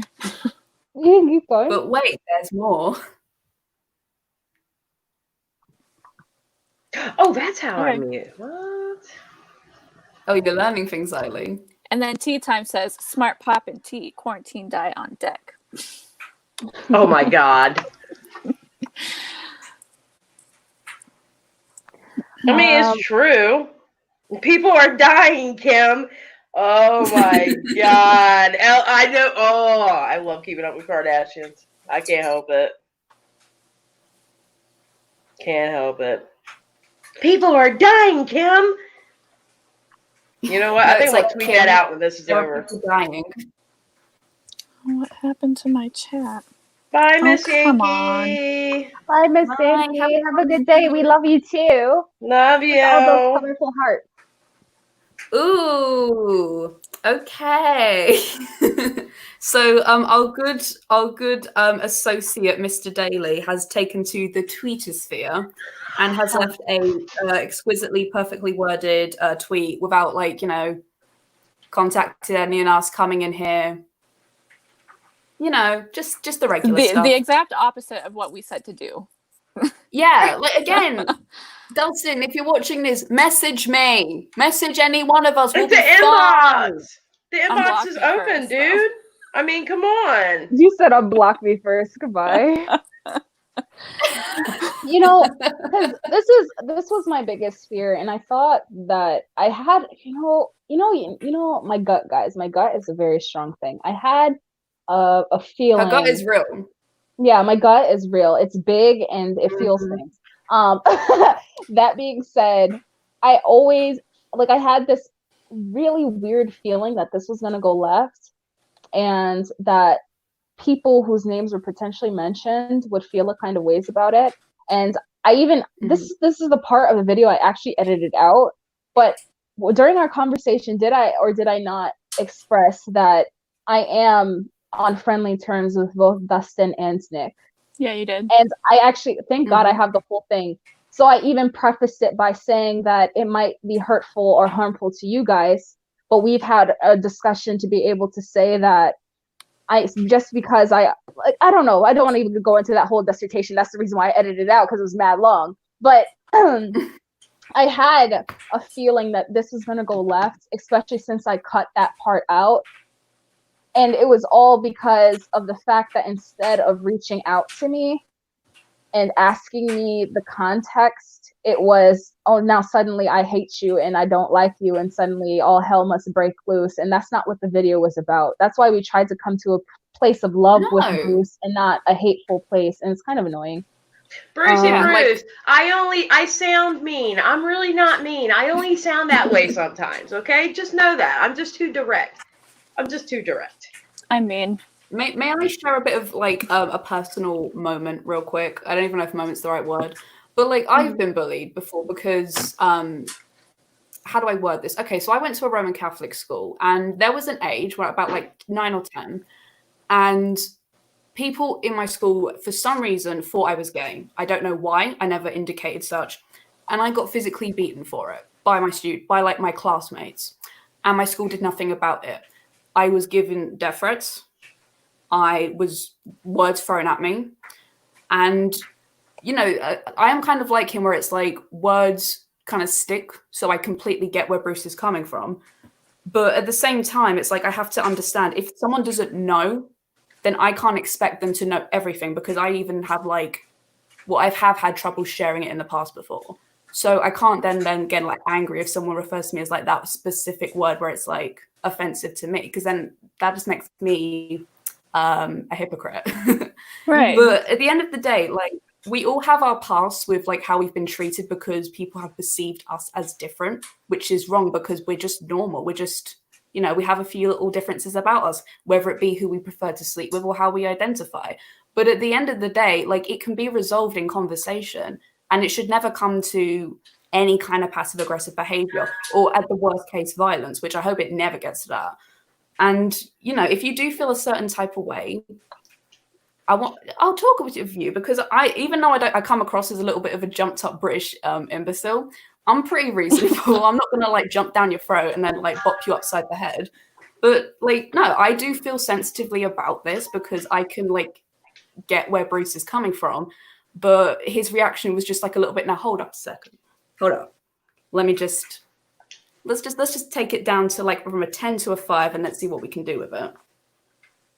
You fine. But wait, there's more. Oh, that's how I Okay. knew. What? Oh, you're learning things, Xylie. And then Tea Time says, smart pop and tea, quarantine diet on deck. Oh my God. I mean, it's true. People are dying, Kim. Oh my God. I know. Oh, I love Keeping Up with Kardashians. I can't help it. Can't help it. People are dying, Kim. You know what? I think I'll tweet that out when this is over. Dying. What happened to my chat? Bye, Miss come Yankee. Bye, Miss Yankee. Have a good day. We love you too. Love you. With all those colorful hearts. Ooh, okay. So our good associate Mr. Daly has taken to the tweetosphere and has left a exquisitely perfectly worded tweet without contacting any of us coming in here. Just the regular stuff. The exact opposite of what we said to do. Yeah, again, Dustin, if you're watching this, message me. Message any one of us. We'll It's be the fine. inbox. The inbox is open, dude. I mean, come on. You said unblock me first. Goodbye. Because this was my biggest fear, and I thought that I had, my gut, guys. My gut is a very strong thing. I had a feeling. Her gut is real. Yeah, my gut is real. It's big and it feels things. That being said, I always I had this really weird feeling that this was gonna go left, and that people whose names were potentially mentioned would feel a kind of ways about it. And I even this is the part of the video I actually edited out. But during our conversation, did I or did I not express that I am on friendly terms with both Dustin and Nick? Yeah, you did. And I actually, thank God I have the whole thing. So I even prefaced it by saying that it might be hurtful or harmful to you guys, but we've had a discussion to be able to say that just because I don't know, I don't want to even go into that whole dissertation. That's the reason why I edited it out, because it was mad long. But I had a feeling that this was going to go left, especially since I cut that part out. And it was all because of the fact that instead of reaching out to me and asking me the context, it was, oh, now suddenly I hate you and I don't like you, and suddenly all hell must break loose. And that's not what the video was about. That's why we tried to come to a place of love with Bruce and not a hateful place. And it's kind of annoying. Bruce, I sound mean. I'm really not mean. I only sound that way sometimes, okay? Just know that. I'm just too direct. I mean, may I share a bit of a personal moment real quick? I don't even know if moment's the right word, but I've been bullied before because how do I word this? Okay, so I went to a Roman Catholic school, and there was an age where about 9 or 10, and people in my school for some reason thought I was gay. I don't know why. I never indicated such, and I got physically beaten for it by my classmates, and my school did nothing about it. I was given death threats. I was words thrown at me. And, I am kind of like him, where it's words kind of stick. So I completely get where Bruce is coming from. But at the same time, it's I have to understand, if someone doesn't know, then I can't expect them to know everything, because I even have I have had trouble sharing it in the past before. So I can't then get angry if someone refers to me as that specific word where it's offensive to me, because then that just makes me a hypocrite. Right. But at the end of the day, we all have our past with how we've been treated, because people have perceived us as different, which is wrong, because we're just normal. We're just, we have a few little differences about us, whether it be who we prefer to sleep with or how we identify. But at the end of the day, it can be resolved in conversation, and it should never come to any kind of passive aggressive behavior, or at the worst case violence, which I hope it never gets to that. And, if you do feel a certain type of way, I'll talk with you, because even though I come across as a little bit of a jumped up British imbecile, I'm pretty reasonable. I'm not going to jump down your throat and then bop you upside the head. But no, I do feel sensitively about this, because I can get where Bruce is coming from. But his reaction was just a little bit, now hold up a second. Hold up. Let's just take it down to from a 10 to a 5, and let's see what we can do with it.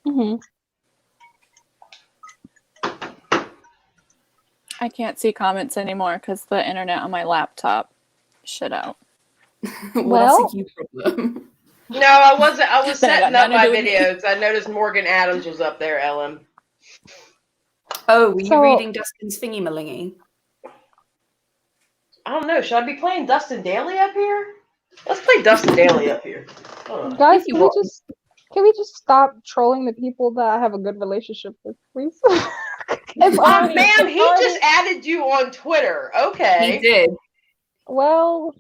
Mm-hmm. I can't see comments anymore because the internet on my laptop shut out. Well, that's a huge problem. No, I wasn't. I was setting up my videos. I noticed Morgan Adams was up there, Ellen. Oh, were you reading Dustin's thingy-malingy? I don't know. Should I be playing Dustin Daly up here? Let's play Dustin Daly up here. Guys, can we just stop trolling the people that I have a good relationship with, please? Ma'am, he just added you on Twitter. Okay. He did. Well.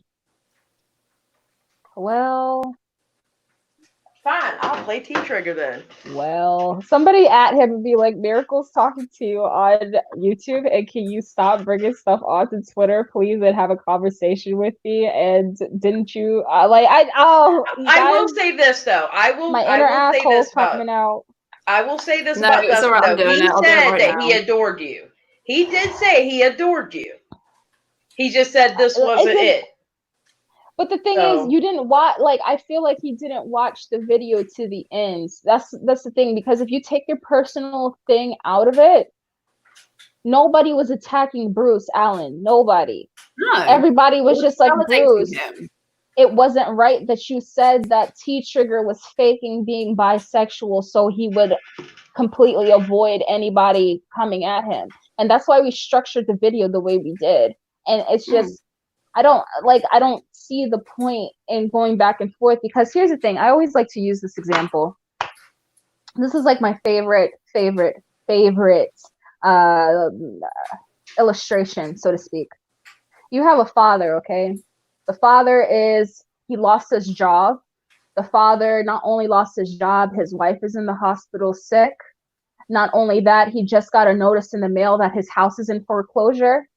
Fine, I'll play T-Trigger then. Well, somebody at him and be like, Miracle's talking to you on YouTube, and can you stop bringing stuff onto Twitter, please, and have a conversation with me? And didn't you, I will say this, though. My inner asshole's coming out. I will say this No, about it's Dustin, all right, I'm though. doing He it. I'll do it said right that now. he adored you. He did say he adored you. He just said this wasn't it. But the thing is, you didn't watch. Like, I feel like he didn't watch the video to the end. That's the thing, because if you take your personal thing out of it, nobody was attacking Bruce Allen. Nobody. No. Everybody was just like, Bruce, him. it wasn't right that you said that T-Trigger was faking being bisexual so he would completely avoid anybody coming at him. And that's why we structured the video the way we did. And it's just, I don't see the point in going back and forth, because here's the thing. I always like to use this example. This is like my favorite illustration, so to speak. You have a father, okay? The father he lost his job. The father not only lost his job, his wife is in the hospital sick. Not only that, he just got a notice in the mail that his house is in foreclosure.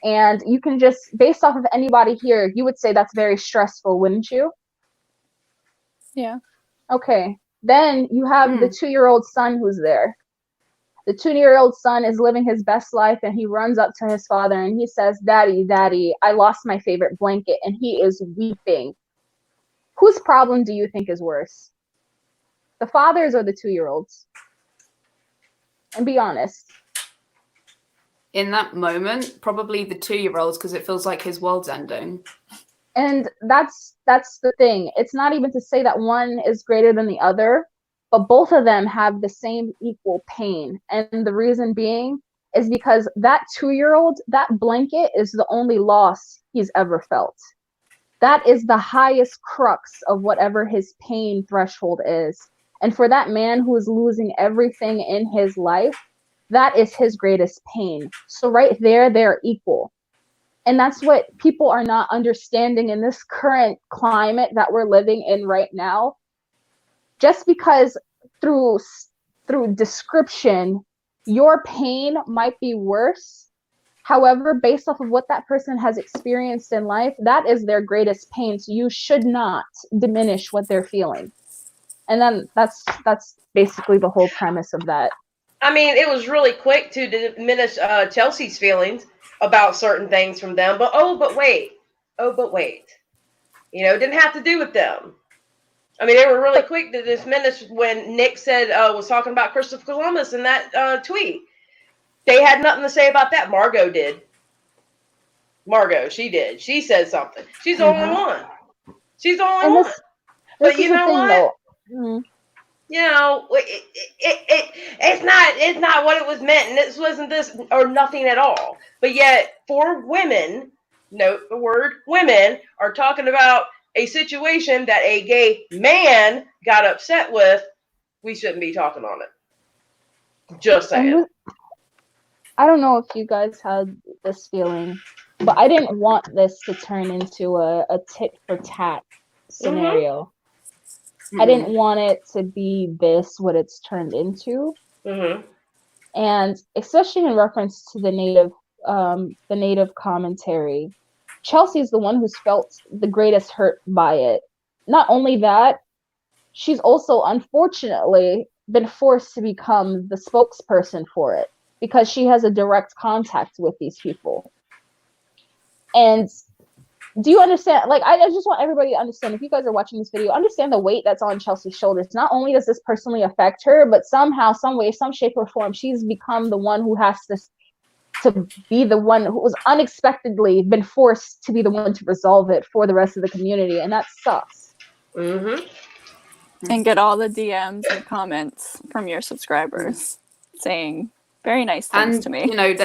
And you can just, based off of anybody here, you would say that's very stressful, wouldn't you? Yeah. Okay. Then you have the 2-year-old son who's there. The 2-year-old son is living his best life, and he runs up to his father and he says, Daddy, Daddy, I lost my favorite blanket. And he is weeping. Whose problem do you think is worse? The father's or the 2-year-old's? And be honest. In that moment, probably the 2-year-olds, because it feels like his world's ending. And that's the thing. It's not even to say that one is greater than the other, but both of them have the same equal pain. And the reason being is because that 2-year-old, that blanket is the only loss he's ever felt. That is the highest crux of whatever his pain threshold is. And for that man who is losing everything in his life, that is his greatest pain. So right there, they're equal. And that's what people are not understanding in this current climate that we're living in right now. Just because through description, your pain might be worse. However, based off of what that person has experienced in life, that is their greatest pain. So you should not diminish what they're feeling. And then that's basically the whole premise of that. I mean, it was really quick to diminish Chelsey's feelings about certain things from them. But wait. You know, it didn't have to do with them. I mean, they were really quick to diminish when Nick said, was talking about Christopher Columbus in that tweet. They had nothing to say about that. Margot did. She did. She said something. She's the only one. She's the only one. But you know what? You know, it's not what it was meant, and this wasn't this or nothing at all. But yet, for women, note the word women, are talking about a situation that a gay man got upset with. We shouldn't be talking on it. Just saying. I don't know if you guys had this feeling, but I didn't want this to turn into a tit for tat scenario. I didn't want it to be what it's turned into. And especially in reference to the native commentary, Chelsey is the one who's felt the greatest hurt by it. Not only that, she's also unfortunately been forced to become the spokesperson for it because she has a direct contact with these people. And do you understand? Like, I just want everybody to understand, if you guys are watching this video, understand the weight that's on Chelsey's shoulders. Not only does this personally affect her, but somehow, some way, some shape or form, she's become the one who has to be the one who was unexpectedly been forced to be the one to resolve it for the rest of the community. And that sucks. And get all the DMs and comments from your subscribers saying very nice things to me. You know,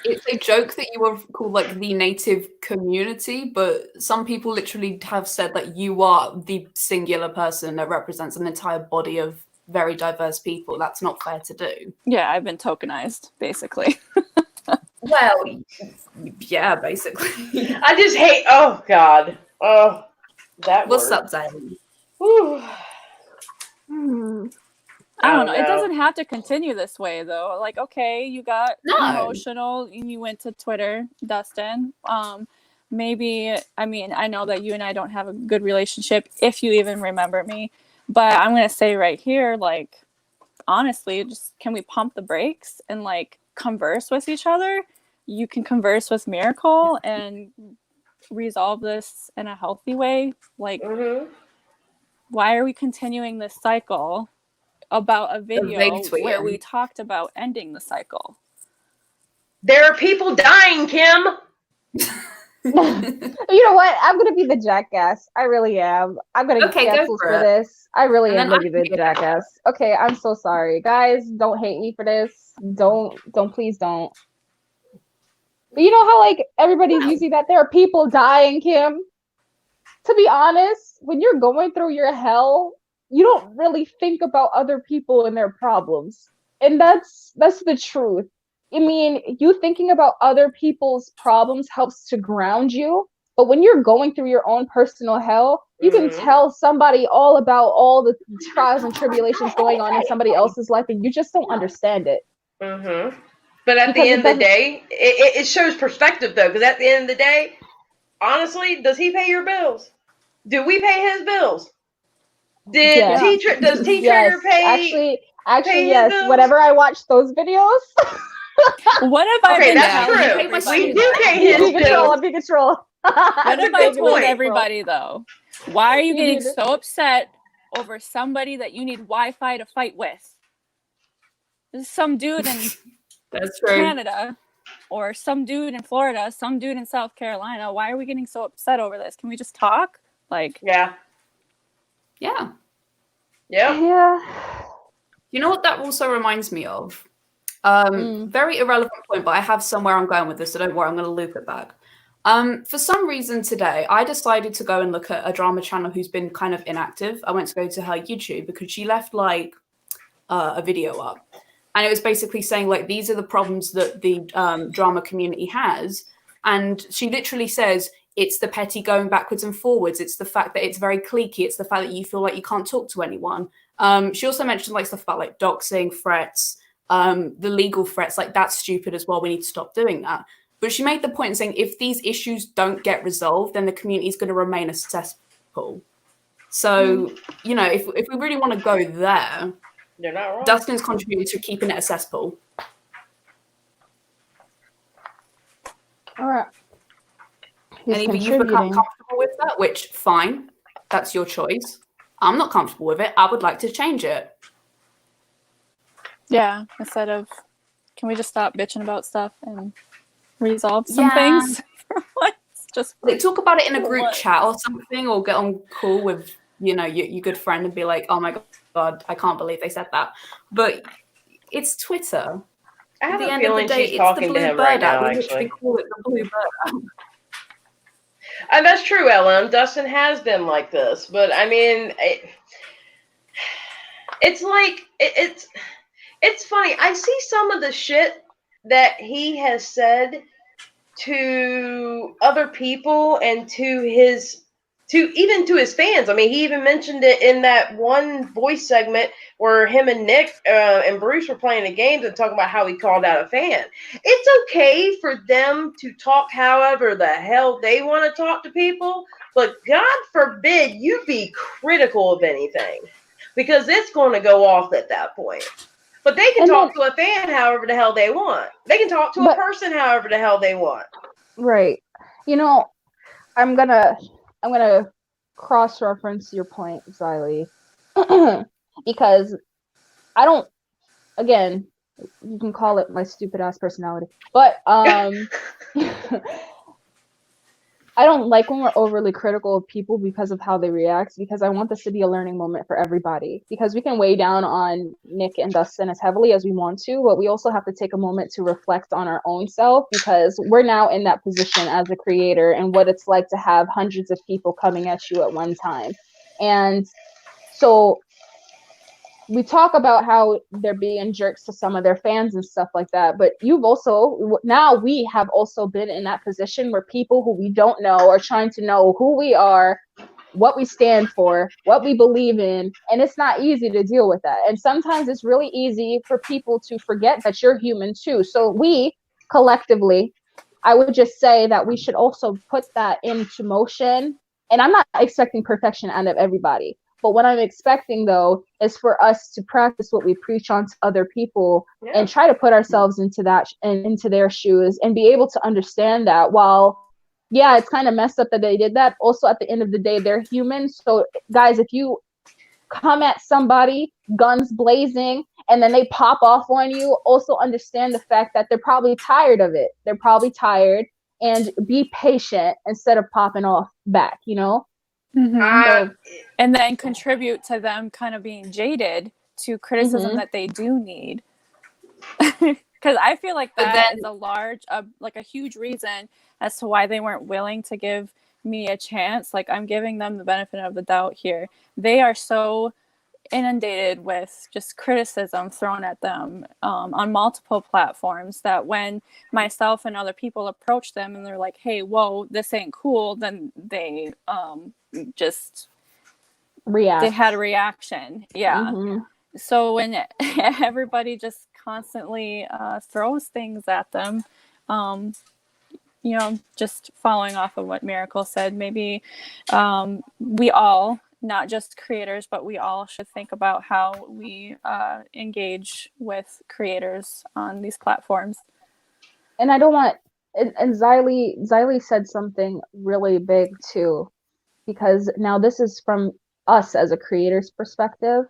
it's a joke that you were called like the native community, but some people literally have said that you are the singular person that represents an entire body of very diverse people. That's not fair to do. Yeah, I've been tokenized, basically. Well, yeah, basically. I just hate, oh God. Oh, that What's word. up, Xylie? I don't know. It doesn't have to continue this way, though. Like, okay, you got emotional and you went to Twitter, Dustin. Maybe, I mean, I know that you and I don't have a good relationship, if you even remember me. But I'm going to say right here, like, honestly, just can we pump the brakes and, like, converse with each other? You can converse with Miracle and resolve this in a healthy way. Like, why are we continuing this cycle about a video where we talked about ending the cycle? There are people dying, Kim. You know what? I'm gonna be the jackass. I really am. I'm gonna get canceled for this. I really am gonna be the jackass. Okay, I'm so sorry, guys. Don't hate me for this. Don't. Please don't. But you know how like everybody's using that there are people dying, Kim. To be honest, when you're going through your hell, you don't really think about other people and their problems. And that's the truth. I mean, you thinking about other people's problems helps to ground you. But when you're going through your own personal hell, you can tell somebody all about all the trials and tribulations going on in somebody else's life, and you just don't understand it. But at the end of the day, it shows perspective, though, because at the end of the day, honestly, does he pay your bills? Do we pay his bills? Does T-Trigger pay? Actually, yes. Bills? Whenever I watch those videos. What have I been telling? That's true. We do pay his bills. I'm being control. What have I told everybody, though? Why are you getting so upset over somebody that you need Wi-Fi to fight with? This is some dude in Canada, or some dude in Florida, some dude in South Carolina. Why are we getting so upset over this? Can we just talk? Like, yeah. You know what that also reminds me of? Very irrelevant point, but I have somewhere I'm going with this, so don't worry, I'm going to loop it back. For some reason today, I decided to go and look at a drama channel who's been kind of inactive. I went to go to her YouTube because she left like a video up. And it was basically saying like, these are the problems that the drama community has. And she literally says, it's the petty going backwards and forwards. It's the fact that it's very cliquey. It's the fact that you feel like you can't talk to anyone. She also mentioned like stuff about like doxing, threats, the legal threats. Like that's stupid as well. We need to stop doing that. But she made the point saying if these issues don't get resolved, then the community is going to remain a cesspool. So, you know, if we really want to go there, you're not wrong. Dustin's contributed to keeping it a cesspool. All right. And either you've become comfortable with that, which fine, that's your choice. I'm not comfortable with it. I would like to change it. Yeah, instead of, can we just stop bitching about stuff and resolve some things? Just like, talk about it in a group chat or something, or get on call with, you know, your good friend and be like, oh my God, I can't believe they said that. But it's Twitter. I have a feeling she's talking to him right now, actually. We call it the blue bird. And that's true, Ellen. Dustin has been like this, but I mean, it's like it's funny. I see some of the shit that he has said to other people and to his fans. I mean, he even mentioned it in that one voice segment where him and Nick and Bruce were playing the games and talking about how he called out a fan. It's okay for them to talk however the hell they want to talk to people, but God forbid you be critical of anything, because it's going to go off at that point. But they can talk to a fan however the hell they want. They can talk to a person however the hell they want. Right. You know, I'm gonna cross-reference your point, Xylie, because I don't. Again, you can call it my stupid-ass personality, but I don't like when we're overly critical of people because of how they react, because I want this to be a learning moment for everybody. Because we can weigh down on Nick and Dustin as heavily as we want to, but we also have to take a moment to reflect on our own self, because we're now in that position as a creator and what it's like to have hundreds of people coming at you at one time. And so we talk about how they're being jerks to some of their fans and stuff like that, but we have also been in that position where people who we don't know are trying to know who we are, what we stand for, what we believe in, and it's not easy to deal with that. And sometimes it's really easy for people to forget that you're human too. So we collectively, I would just say that we should also put that into motion. And I'm not expecting perfection out of everybody. But what I'm expecting, though, is for us to practice what we preach on to other people and try to put ourselves into that and into their shoes and be able to understand that while, yeah, it's kind of messed up that they did that. Also, at the end of the day, they're human. So, guys, if you come at somebody guns blazing and then they pop off on you, also understand the fact that they're probably tired of it. They're probably tired, and be patient instead of popping off back, you know? So, and then contribute to them kind of being jaded to criticism that they do need. Because I feel like that is a huge reason as to why they weren't willing to give me a chance. Like, I'm giving them the benefit of the doubt here. They are so inundated with just criticism thrown at them on multiple platforms that when myself and other people approach them and they're like, hey, whoa, this ain't cool, then they just react. They had a reaction. So when everybody just constantly throws things at them, you know, just following off of what Miracle said, maybe we all, not just creators, but we all should think about how we engage with creators on these platforms. And I don't want, and Xylie said something really big too, because now this is from us as a creator's perspective.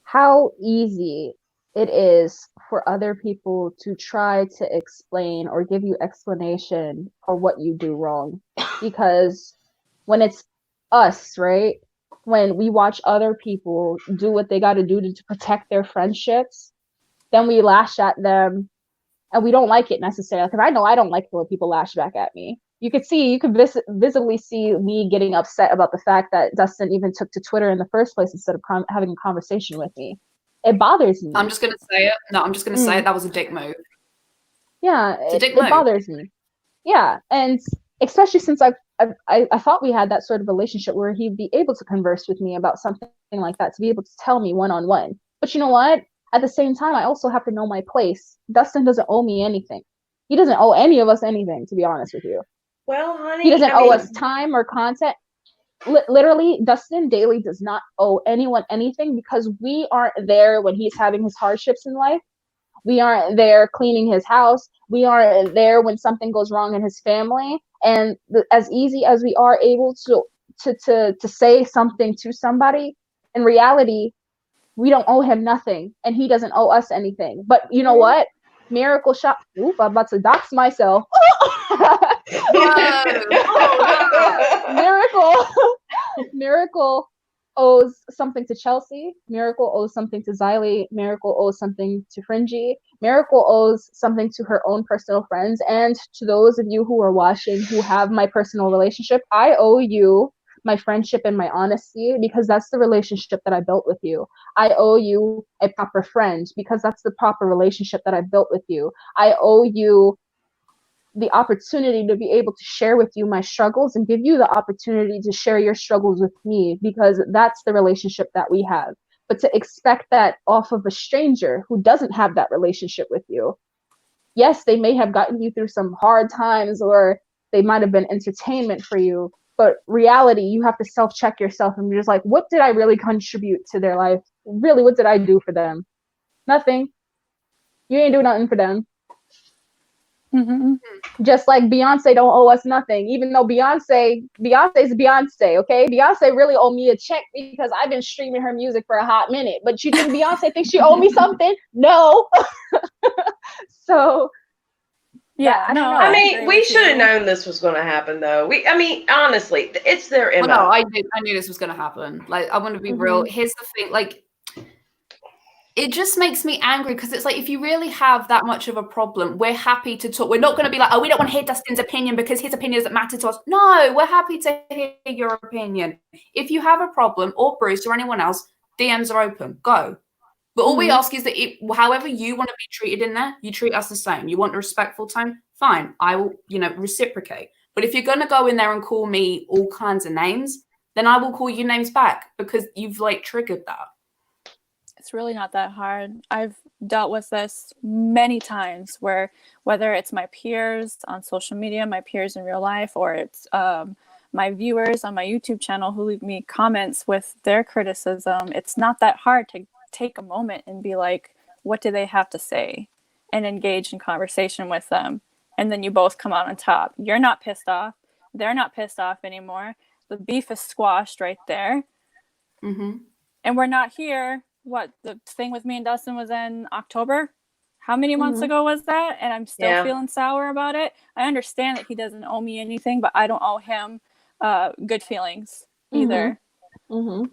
How easy it is for other people to try to explain or give you explanation for what you do wrong. Because when it's us, right? When we watch other people do what they got to do to protect their friendships, then we lash at them, and we don't like it necessarily. Because I know I don't like it when people lash back at me. You could visibly see me getting upset about the fact that Dustin even took to Twitter in the first place instead of having a conversation with me. It bothers me. I'm just going to say it. No, I'm just going to say it. That was a dick move. Yeah, it bothers me. Yeah, and especially since I thought we had that sort of relationship where he'd be able to converse with me about something like that, to be able to tell me one-on-one. But you know what? At the same time, I also have to know my place. Dustin doesn't owe me anything. He doesn't owe any of us anything, to be honest with you. Well, honey, he doesn't owe us time or content. Literally, Dustin Daly does not owe anyone anything, because we aren't there when he's having his hardships in life. We aren't there cleaning his house. We aren't there when something goes wrong in his family. And as easy as we are able to say something to somebody, in reality, we don't owe him nothing, and he doesn't owe us anything. But you know what? Miracle shop. Oop, I'm about to dox myself. Miracle owes something to Chelsey. Miracle owes something to Xylie. Miracle owes something to Fringey. Miracle owes something to her own personal friends. And to those of you who are watching who have my personal relationship, I owe you my friendship and my honesty, because that's the relationship that I built with you. I owe you a proper friend, because that's the proper relationship that I built with you. I owe you the opportunity to be able to share with you my struggles and give you the opportunity to share your struggles with me, because that's the relationship that we have. But to expect that off of a stranger who doesn't have that relationship with you, yes, they may have gotten you through some hard times, or they might have been entertainment for you, but reality, you have to self-check yourself, and you're just like, what did I really contribute to their life? Really, what did I do for them? Nothing. You ain't doing nothing for them. Just like Beyonce don't owe us nothing, even though Beyonce's Beyonce, okay? Beyonce really owe me a check because I've been streaming her music for a hot minute. But you think Beyonce thinks she owe me something? No. So yeah, I don't know. I mean, we should have known this was going to happen, though. Honestly, it's their MO. Well, no, I knew this was going to happen. Like, I want to be real. Here's the thing, like, it just makes me angry, because it's like, if you really have that much of a problem, we're happy to talk. We're not going to be like, oh, we don't want to hear Dustin's opinion because his opinion doesn't matter to us. No, we're happy to hear your opinion. If you have a problem, or Bruce or anyone else, DMs are open. Go. But all we ask is that however you want to be treated in there, you treat us the same. You want a respectful tone? Fine. I will, reciprocate. But if you're going to go in there and call me all kinds of names, then I will call you names back because you've like triggered that. It's really not that hard. I've dealt with this many times where whether it's my peers on social media, my peers in real life, or it's my viewers on my YouTube channel who leave me comments with their criticism, it's not that hard to take a moment and be like, what do they have to say? And engage in conversation with them. And then you both come out on top. You're not pissed off. They're not pissed off anymore. The beef is squashed right there. Mm-hmm. And we're not here. What, the thing with me and Dustin was in October? How many months ago was that? And I'm still feeling sour about it. I understand that he doesn't owe me anything, but I don't owe him good feelings either. Mm-hmm.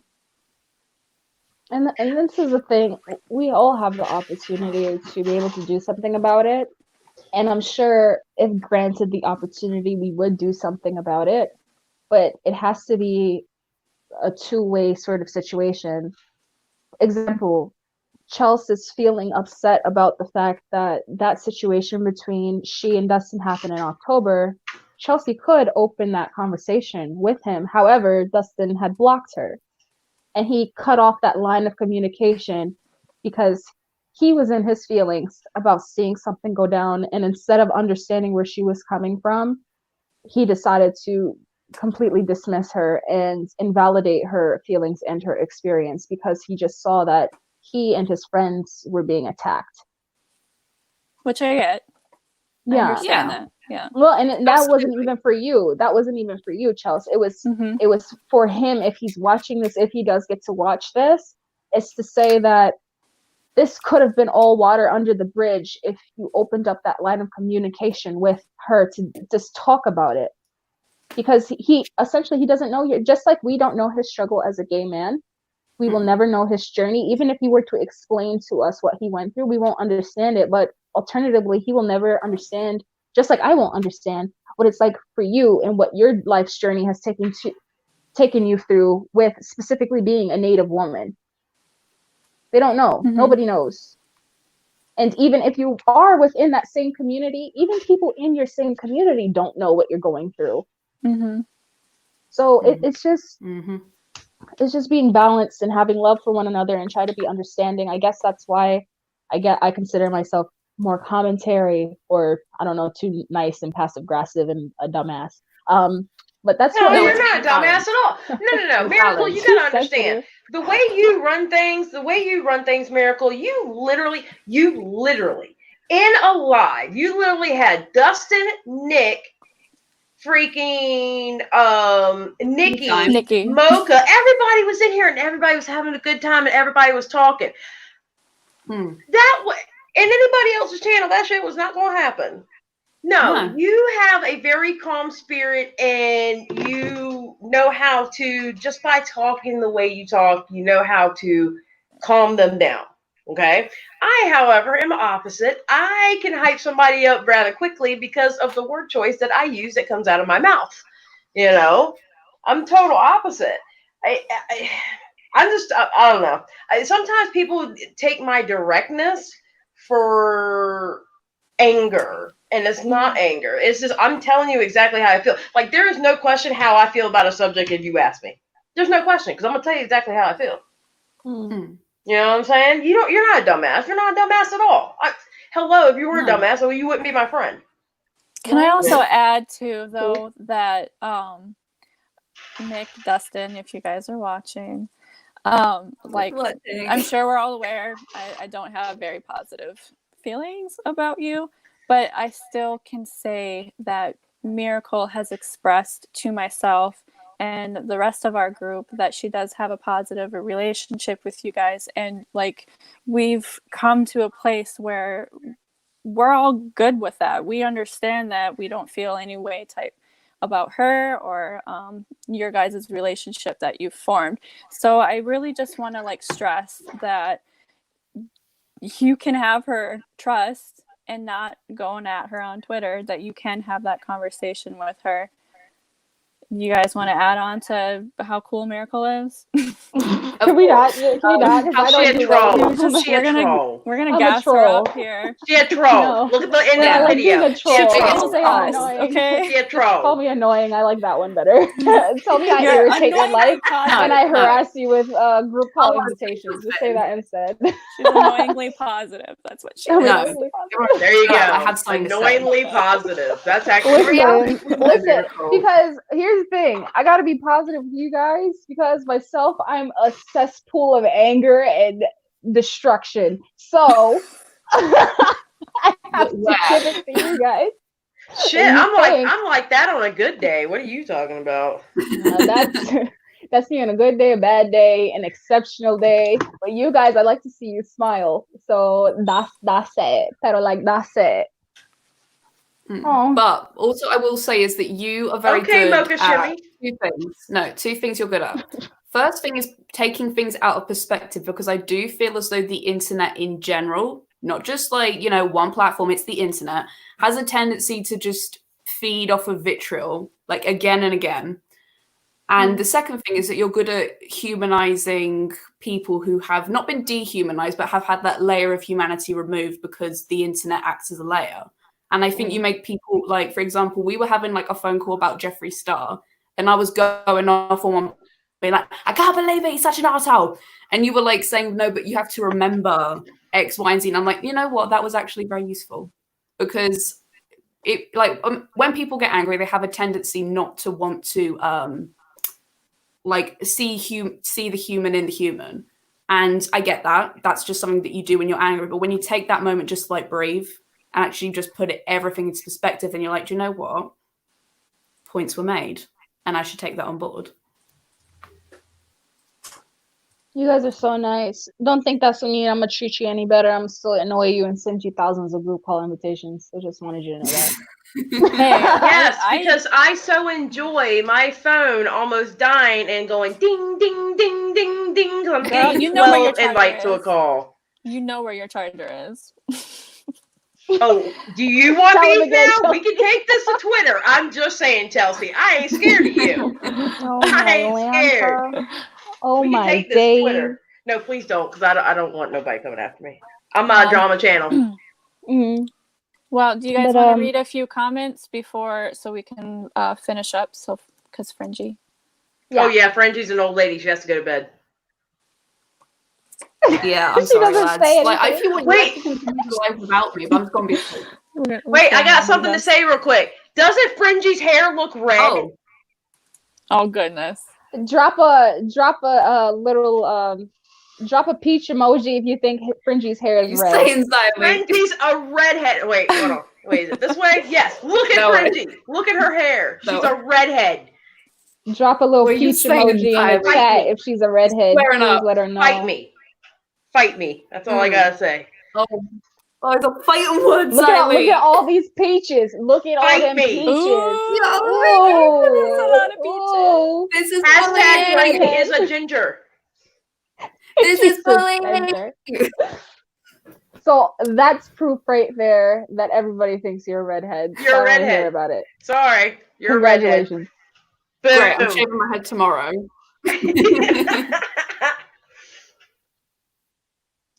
And this is the thing. We all have the opportunity to be able to do something about it. And I'm sure if granted the opportunity, we would do something about it. But it has to be a two-way sort of situation. Example, Chelsea's feeling upset about the fact that that situation between she and Dustin happened in October. Chelsey could open that conversation with him. However, Dustin had blocked her. And he cut off that line of communication because he was in his feelings about seeing something go down. And instead of understanding where she was coming from, he decided to completely dismiss her and invalidate her feelings and her experience because he just saw that he and his friends were being attacked. Which I get. I understand that. Yeah. Well, and that wasn't even for you. That wasn't even for you, Chelsey. It was for him. If he's watching this, if he does get to watch this, it's to say that this could have been all water under the bridge if you opened up that line of communication with her to just talk about it. Because he doesn't know you, just like we don't know his struggle as a gay man. We will never know his journey. Even if he were to explain to us what he went through, we won't understand it. But alternatively, he will never understand, just like I won't understand what it's like for you and what your life's journey has taken you through with specifically being a Native woman. They don't know. Nobody knows. And even if you are within that same community, even people in your same community don't know what you're going through. So it's just it's just being balanced and having love for one another and try to be understanding. I guess that's why I consider myself more commentary, or I don't know, too nice and passive aggressive and a dumbass. But that's no, you're not a dumbass at all. No. Miracle, you gotta understand the way you run things, Miracle, you literally in a live, you literally had Dustin, Nick, freaking Nikki, Mocha, everybody was in here and everybody was having a good time and everybody was talking. That way, in anybody else's channel, that shit was not going to happen. No, you have a very calm spirit and you know how to, just by talking the way you talk, you know how to calm them down. Okay. I, however, am opposite. I can hype somebody up rather quickly because of the word choice that I use that comes out of my mouth. You know, I'm total opposite. I don't know. Sometimes people take my directness for anger, and it's not anger. It's just, I'm telling you exactly how I feel. Like, there is no question how I feel about a subject if you ask me. There's no question, because I'm going to tell you exactly how I feel. You know what I'm saying? You're not a dumbass. You're not a dumbass at all. Hello, if you were a dumbass, well, you wouldn't be my friend. Can I also add too, though, that Nick, Dustin, if you guys are watching, like, I'm sure we're all aware, I don't have very positive feelings about you, but I still can say that Miracle has expressed to myself and the rest of our group that she does have a positive relationship with you guys, and like, we've come to a place where we're all good with that. We understand that we don't feel any way type about her or your guys' relationship that you've formed. So I really just want to like stress that you can have her trust and not going at her on Twitter, that you can have that conversation with her. You guys want to add on to how cool Miracle is? Can we not? Can we not? 'Cause I She a don't do troll. that. She a troll. We're gonna I'm a gas her troll. up here. She a troll. No. Look at the end Yeah, of I the like being video. a She a troll. She Don't is troll. say I'm us, annoying. Okay. She a Call troll. me annoying. I like that one better. Tell me I You're irritate your annoyingly life positive. and I No. harass you with group call Oh, invitations. Just say that instead. She's annoyingly positive. That's what she I'm is. No. annoyingly positive. There you go. I had something to say. Annoyingly positive. That's actually Listen, Miracle. because here's the thing. I gotta be positive with you guys because myself, I'm a cesspool of anger and destruction. So I have to give it to you guys. shit. You I'm like that on a good day. What are you talking about? That's me on a good day, a bad day, an exceptional day. But you guys, I like to see you smile. So that's it. Pero like that's it. Oh. But also, I will say is that you are very Okay, good Mocha at Shimmy. two things. No, two things you're good at. First thing is taking things out of perspective, because I do feel as though the internet in general, not just like, you know, one platform, it's the internet, has a tendency to just feed off of vitriol, like again and again. And the second thing is that you're good at humanizing people who have not been dehumanized, but have had that layer of humanity removed because the internet acts as a layer. And I think you make people, like, for example, we were having like a phone call about Jeffree Star, and I was going off on one, being like, I can't believe it, he's such an arsehole. And you were like saying, no, but you have to remember X, Y, and Z. And I'm like, you know what? That was actually very useful, because it, like, when people get angry, they have a tendency not to want to like see the human in the human. And I get that. That's just something that you do when you're angry. But when you take that moment just to like breathe and actually just put everything into perspective, and you're like, do you know what? Points were made, and I should take that on board. You guys are so nice. Don't think that's what mean I'm gonna treat you any better. I'm still annoy you and send you thousands of group call invitations. I just wanted you to know that. Hey, Yes, because I so enjoy my phone almost dying and going ding, ding, ding, ding, ding. 'Cause I'm Girl, getting you know where your 12 invites to a is. call. You know where your charger is. Oh, do you want Tell him these again, now? Chelsey. We can take this to Twitter. I'm just saying, Chelsey. I ain't scared of you. Oh I my ain't scared. Lanta. Oh We can my take this to day. Twitter. No, please don't, because I don't want nobody coming after me. I'm not a drama channel. Mhm. Well, do you guys But, want to read a few comments before, so we can finish up? So, because Fringey. Oh yeah, Fringey's an old lady. She has to go to bed. Yeah, I'm She sorry, doesn't lads. say Like, I anything. feel like you can continue your life without me, but I'm just gonna be. Wait, I got something to say real quick. Doesn't Fringey's hair look red? Oh goodness. Drop a little drop a peach emoji if you think Fringey's hair is red. Saying Xylie. Fringey's a redhead. Wait, hold on. Wait, is it this way? Yes. Look at No way. Fringey. Look at her hair. No She's a redhead. Drop a little What are you peach saying, emoji in the Xylie? chat if she's a redhead. Squaring Please up. let her know. Fight me. Fight me. That's all I gotta say. Oh, it's a fighting word, Look Xylie. at all these peaches. Look at all Fight them me. peaches. Ooh, Ooh. that's a lot of Ooh. This is Hashtag bullying. Fringey is a ginger. This is She's a bullying. ginger. So that's proof right there that everybody thinks you're a redhead. You're a So I wanna redhead. hear about it. Sorry. You're a redhead. Congratulations. Great, I'm Boom. shaving my head tomorrow.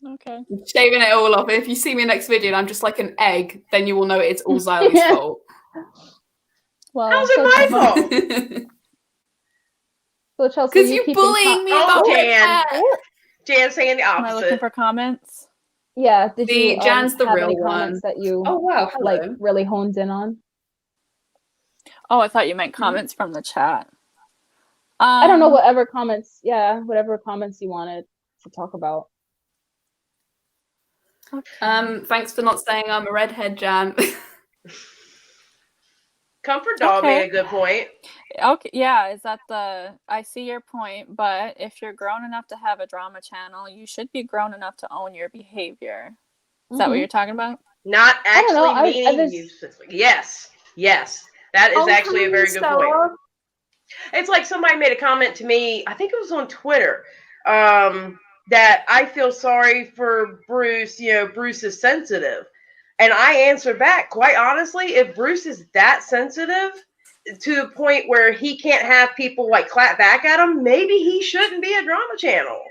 okay. Shaving it all off. If you see me next video and I'm just like an egg, then you will know it's all Xylie's fault. Well, How's it my fault? So Chelsey, Because you're keeping bullying me Oh, about my Jan. hair. Jan's saying the Am I looking opposite. for comments? Yeah, did See, you Jan's the have real any one. comments that you Oh wow, hello. like really honed in on? Oh, I thought you meant comments from the chat. I don't know whatever comments you wanted to talk about. Thanks for not saying I'm a redhead, Jan. Comfort Doll Okay. made a good point. Okay, yeah, is that I see your point, but if you're grown enough to have a drama channel, you should be grown enough to own your behavior. Is that what you're talking about? Not don't know, actually meaning you specifically. Yes. That is actually a very good point. It's like somebody made a comment to me, I think it was on Twitter, that I feel sorry for Bruce, Bruce is sensitive. And I answered back, quite honestly, if Bruce is that sensitive, to the point where he can't have people like clap back at him, maybe he shouldn't be a drama channel.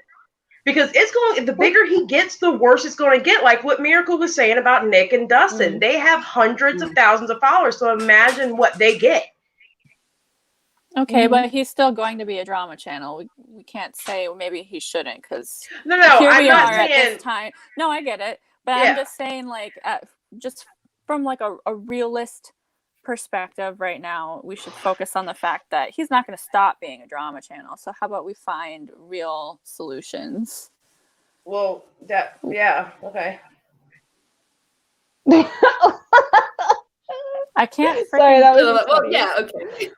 Because the bigger he gets, the worse it's going to get. Like what Miracle was saying about Nick and Dustin. They have hundreds of thousands of followers, so imagine what they get. Okay, but he's still going to be a drama channel. We can't say maybe he shouldn't, because No, here I'm we not are saying, at this time. No, I get it, but I'm just saying, like, just from like a realist perspective right now, we should focus on the fact that he's not going to stop being a drama channel. So how about we find real solutions? Well, okay. I can't. Sorry, that was well, yeah, okay.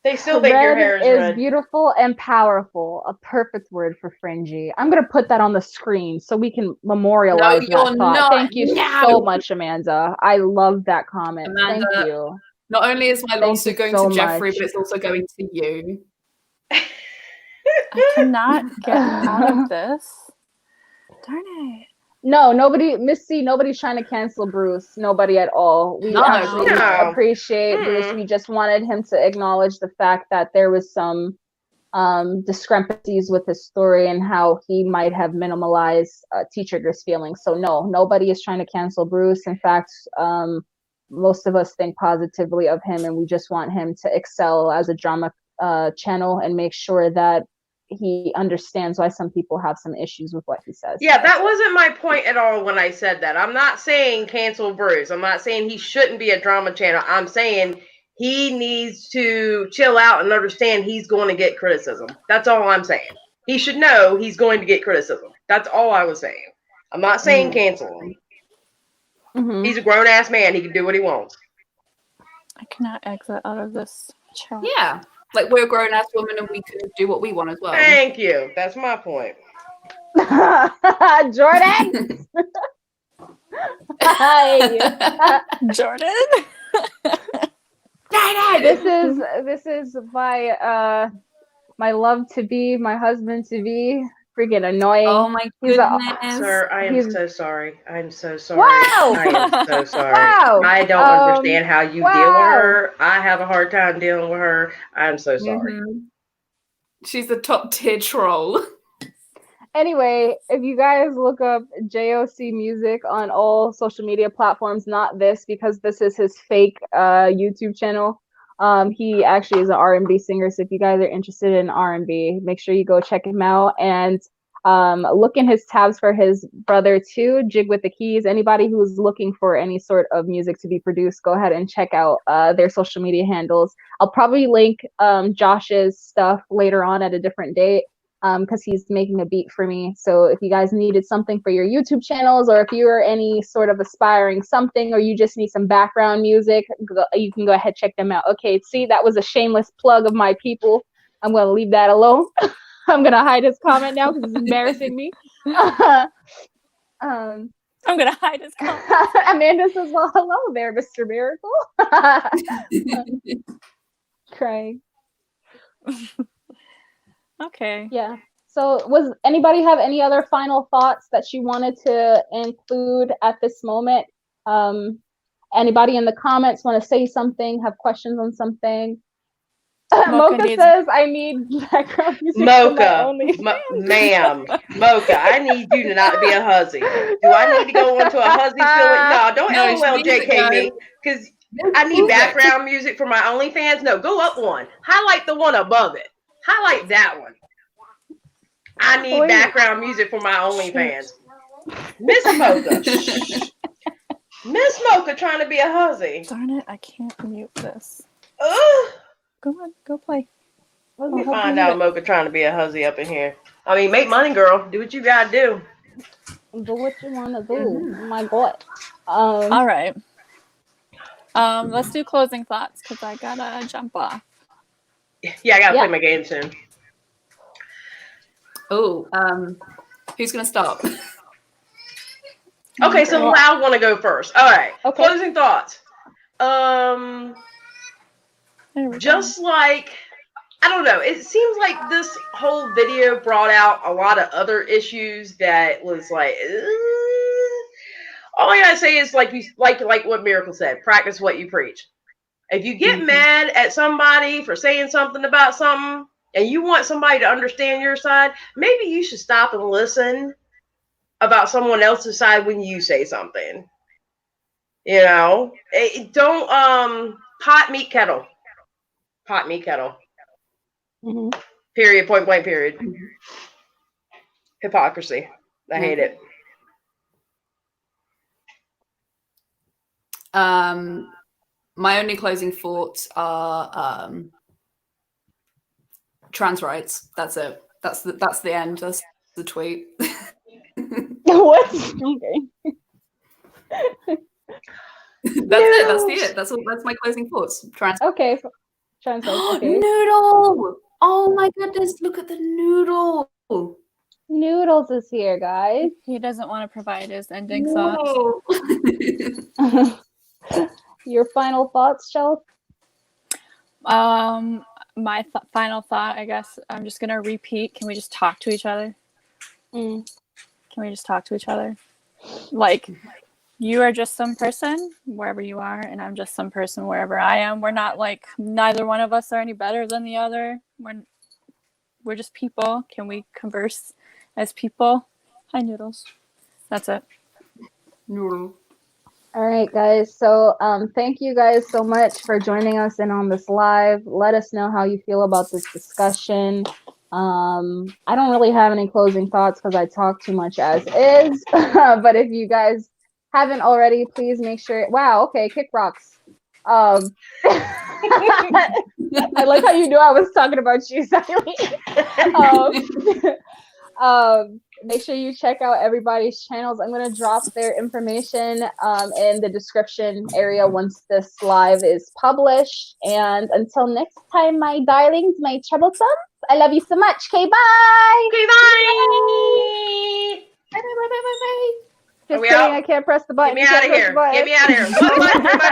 They still think your hair is red. Beautiful and powerful. A perfect word for Fringey. I'm gonna put that on the screen so we can memorialize that thought. Not. Thank you so much, Amanda. I love that comment. Amanda, thank you. Not only is my lawsuit going to Jeffrey, but it's also going to you. I cannot get out of this. Darn it. No, nobody, Miss C, nobody's trying to cancel Bruce. Nobody at all. We actually appreciate Bruce. We just wanted him to acknowledge the fact that there was some discrepancies with his story and how he might have minimalized T-Trigger's feelings. So no, nobody is trying to cancel Bruce. In fact, most of us think positively of him, and we just want him to excel as a drama channel and make sure that he understands why some people have some issues with what he says. Yeah, that wasn't my point at all when I said that. I'm not saying cancel Bruce. I'm not saying he shouldn't be a drama channel. I'm saying he needs to chill out and understand he's going to get criticism. That's all I'm saying. He should know he's going to get criticism. That's all I was saying. I'm not saying cancel him. He's a grown-ass man. He can do what he wants. I cannot exit out of this chat. Yeah. Like, we're grown-ass women and we can do what we want as well. Thank you. That's my point. Jordan? Hi. Jordan? This is my my love to be, my husband to be. Freaking annoying. Oh my goodness. Sir, I am so sorry. I'm so sorry. Wow. I am so sorry. Wow. I don't understand how you deal with her. I have a hard time dealing with her. I'm so sorry. She's the top tier troll. Anyway, if you guys look up JOC Music on all social media platforms, not this, because this is his fake YouTube channel. He actually is an R&B singer, so if you guys are interested in R&B, make sure you go check him out, and look in his tabs for his brother too, Jig with the Keys. Anybody who's looking for any sort of music to be produced, go ahead and check out their social media handles. I'll probably link Josh's stuff later on at a different date, because he's making a beat for me. So if you guys needed something for your YouTube channels, or if you're any sort of aspiring something, or you just need some background music, you can go ahead, check them out. Okay, see, that was a shameless plug of my people. I'm going to leave that alone. I'm going to hide his comment now because it's embarrassing me. I'm going to hide his comment. Amanda says, well, hello there, Mr. Miracle. Crying. Okay. Yeah. So was anybody have any other final thoughts that she wanted to include at this moment? Anybody in the comments want to say something, have questions on something? Mocha says, I need background music. Mocha, ma'am, Mocha, I need you to not be a hussy. Do I need to go into a hussy feeling? No, don't LOL JK me, because I need background music for my OnlyFans. No, go up one. Highlight the one above it. Highlight that one. I need background music for my OnlyFans. Miss Mocha. Miss Mocha trying to be a hussy. Darn it, I can't mute this. Ugh. Go on, go play. Let me find out Mocha trying to be a hussy up in here. I mean, make money, girl. Do what you gotta do. Do what you wanna do. Oh my God. All right. Let's do closing thoughts because I gotta jump off. Yeah, I gotta play my game soon. Oh, who's gonna start? Okay, so Loud want to go first. All right. Okay. Closing thoughts. Just like, I don't know, it seems like this whole video brought out a lot of other issues that was like, All I gotta say is like what Miracle said, practice what you preach. If you get mad at somebody for saying something about something and you want somebody to understand your side, maybe you should stop and listen about someone else's side when you say something. You know, don't pot meat kettle. Mm-hmm. Period. Point blank. Period. Hypocrisy. I hate it. My only closing thoughts are trans rights. That's it. That's the end. That's the tweet. What? Okay. That's it. That's all. That's my closing thoughts. Trans. Okay. Trans rights. Okay. Noodle! Oh my goodness! Look at the noodle. Noodles is here, guys. He doesn't want to provide his ending thoughts. Your final thoughts, Chelsey? My final thought, I guess, I'm just gonna repeat. Can we just talk to each other? Can we just talk to each other? Like, you are just some person wherever you are, and I'm just some person wherever I am. We're not like, neither one of us are any better than the other. We're just people. Can we converse as people? Hi, Noodles. That's it. Noodle. All right, guys. So thank you guys so much for joining us in on this live. Let us know how you feel about this discussion. I don't really have any closing thoughts because I talk too much as is. But if you guys haven't already, please make sure. Wow. Okay. Kick rocks. I like how you knew I was talking about you, Xylie. Make sure you check out everybody's channels. I'm going to drop their information in the description area once this live is published. And until next time, my darlings, my troublesomes, I love you so much. Okay, bye. Okay, bye. Just kidding, I can't press the button. Get me out of here. Get me out of here. Bye-bye.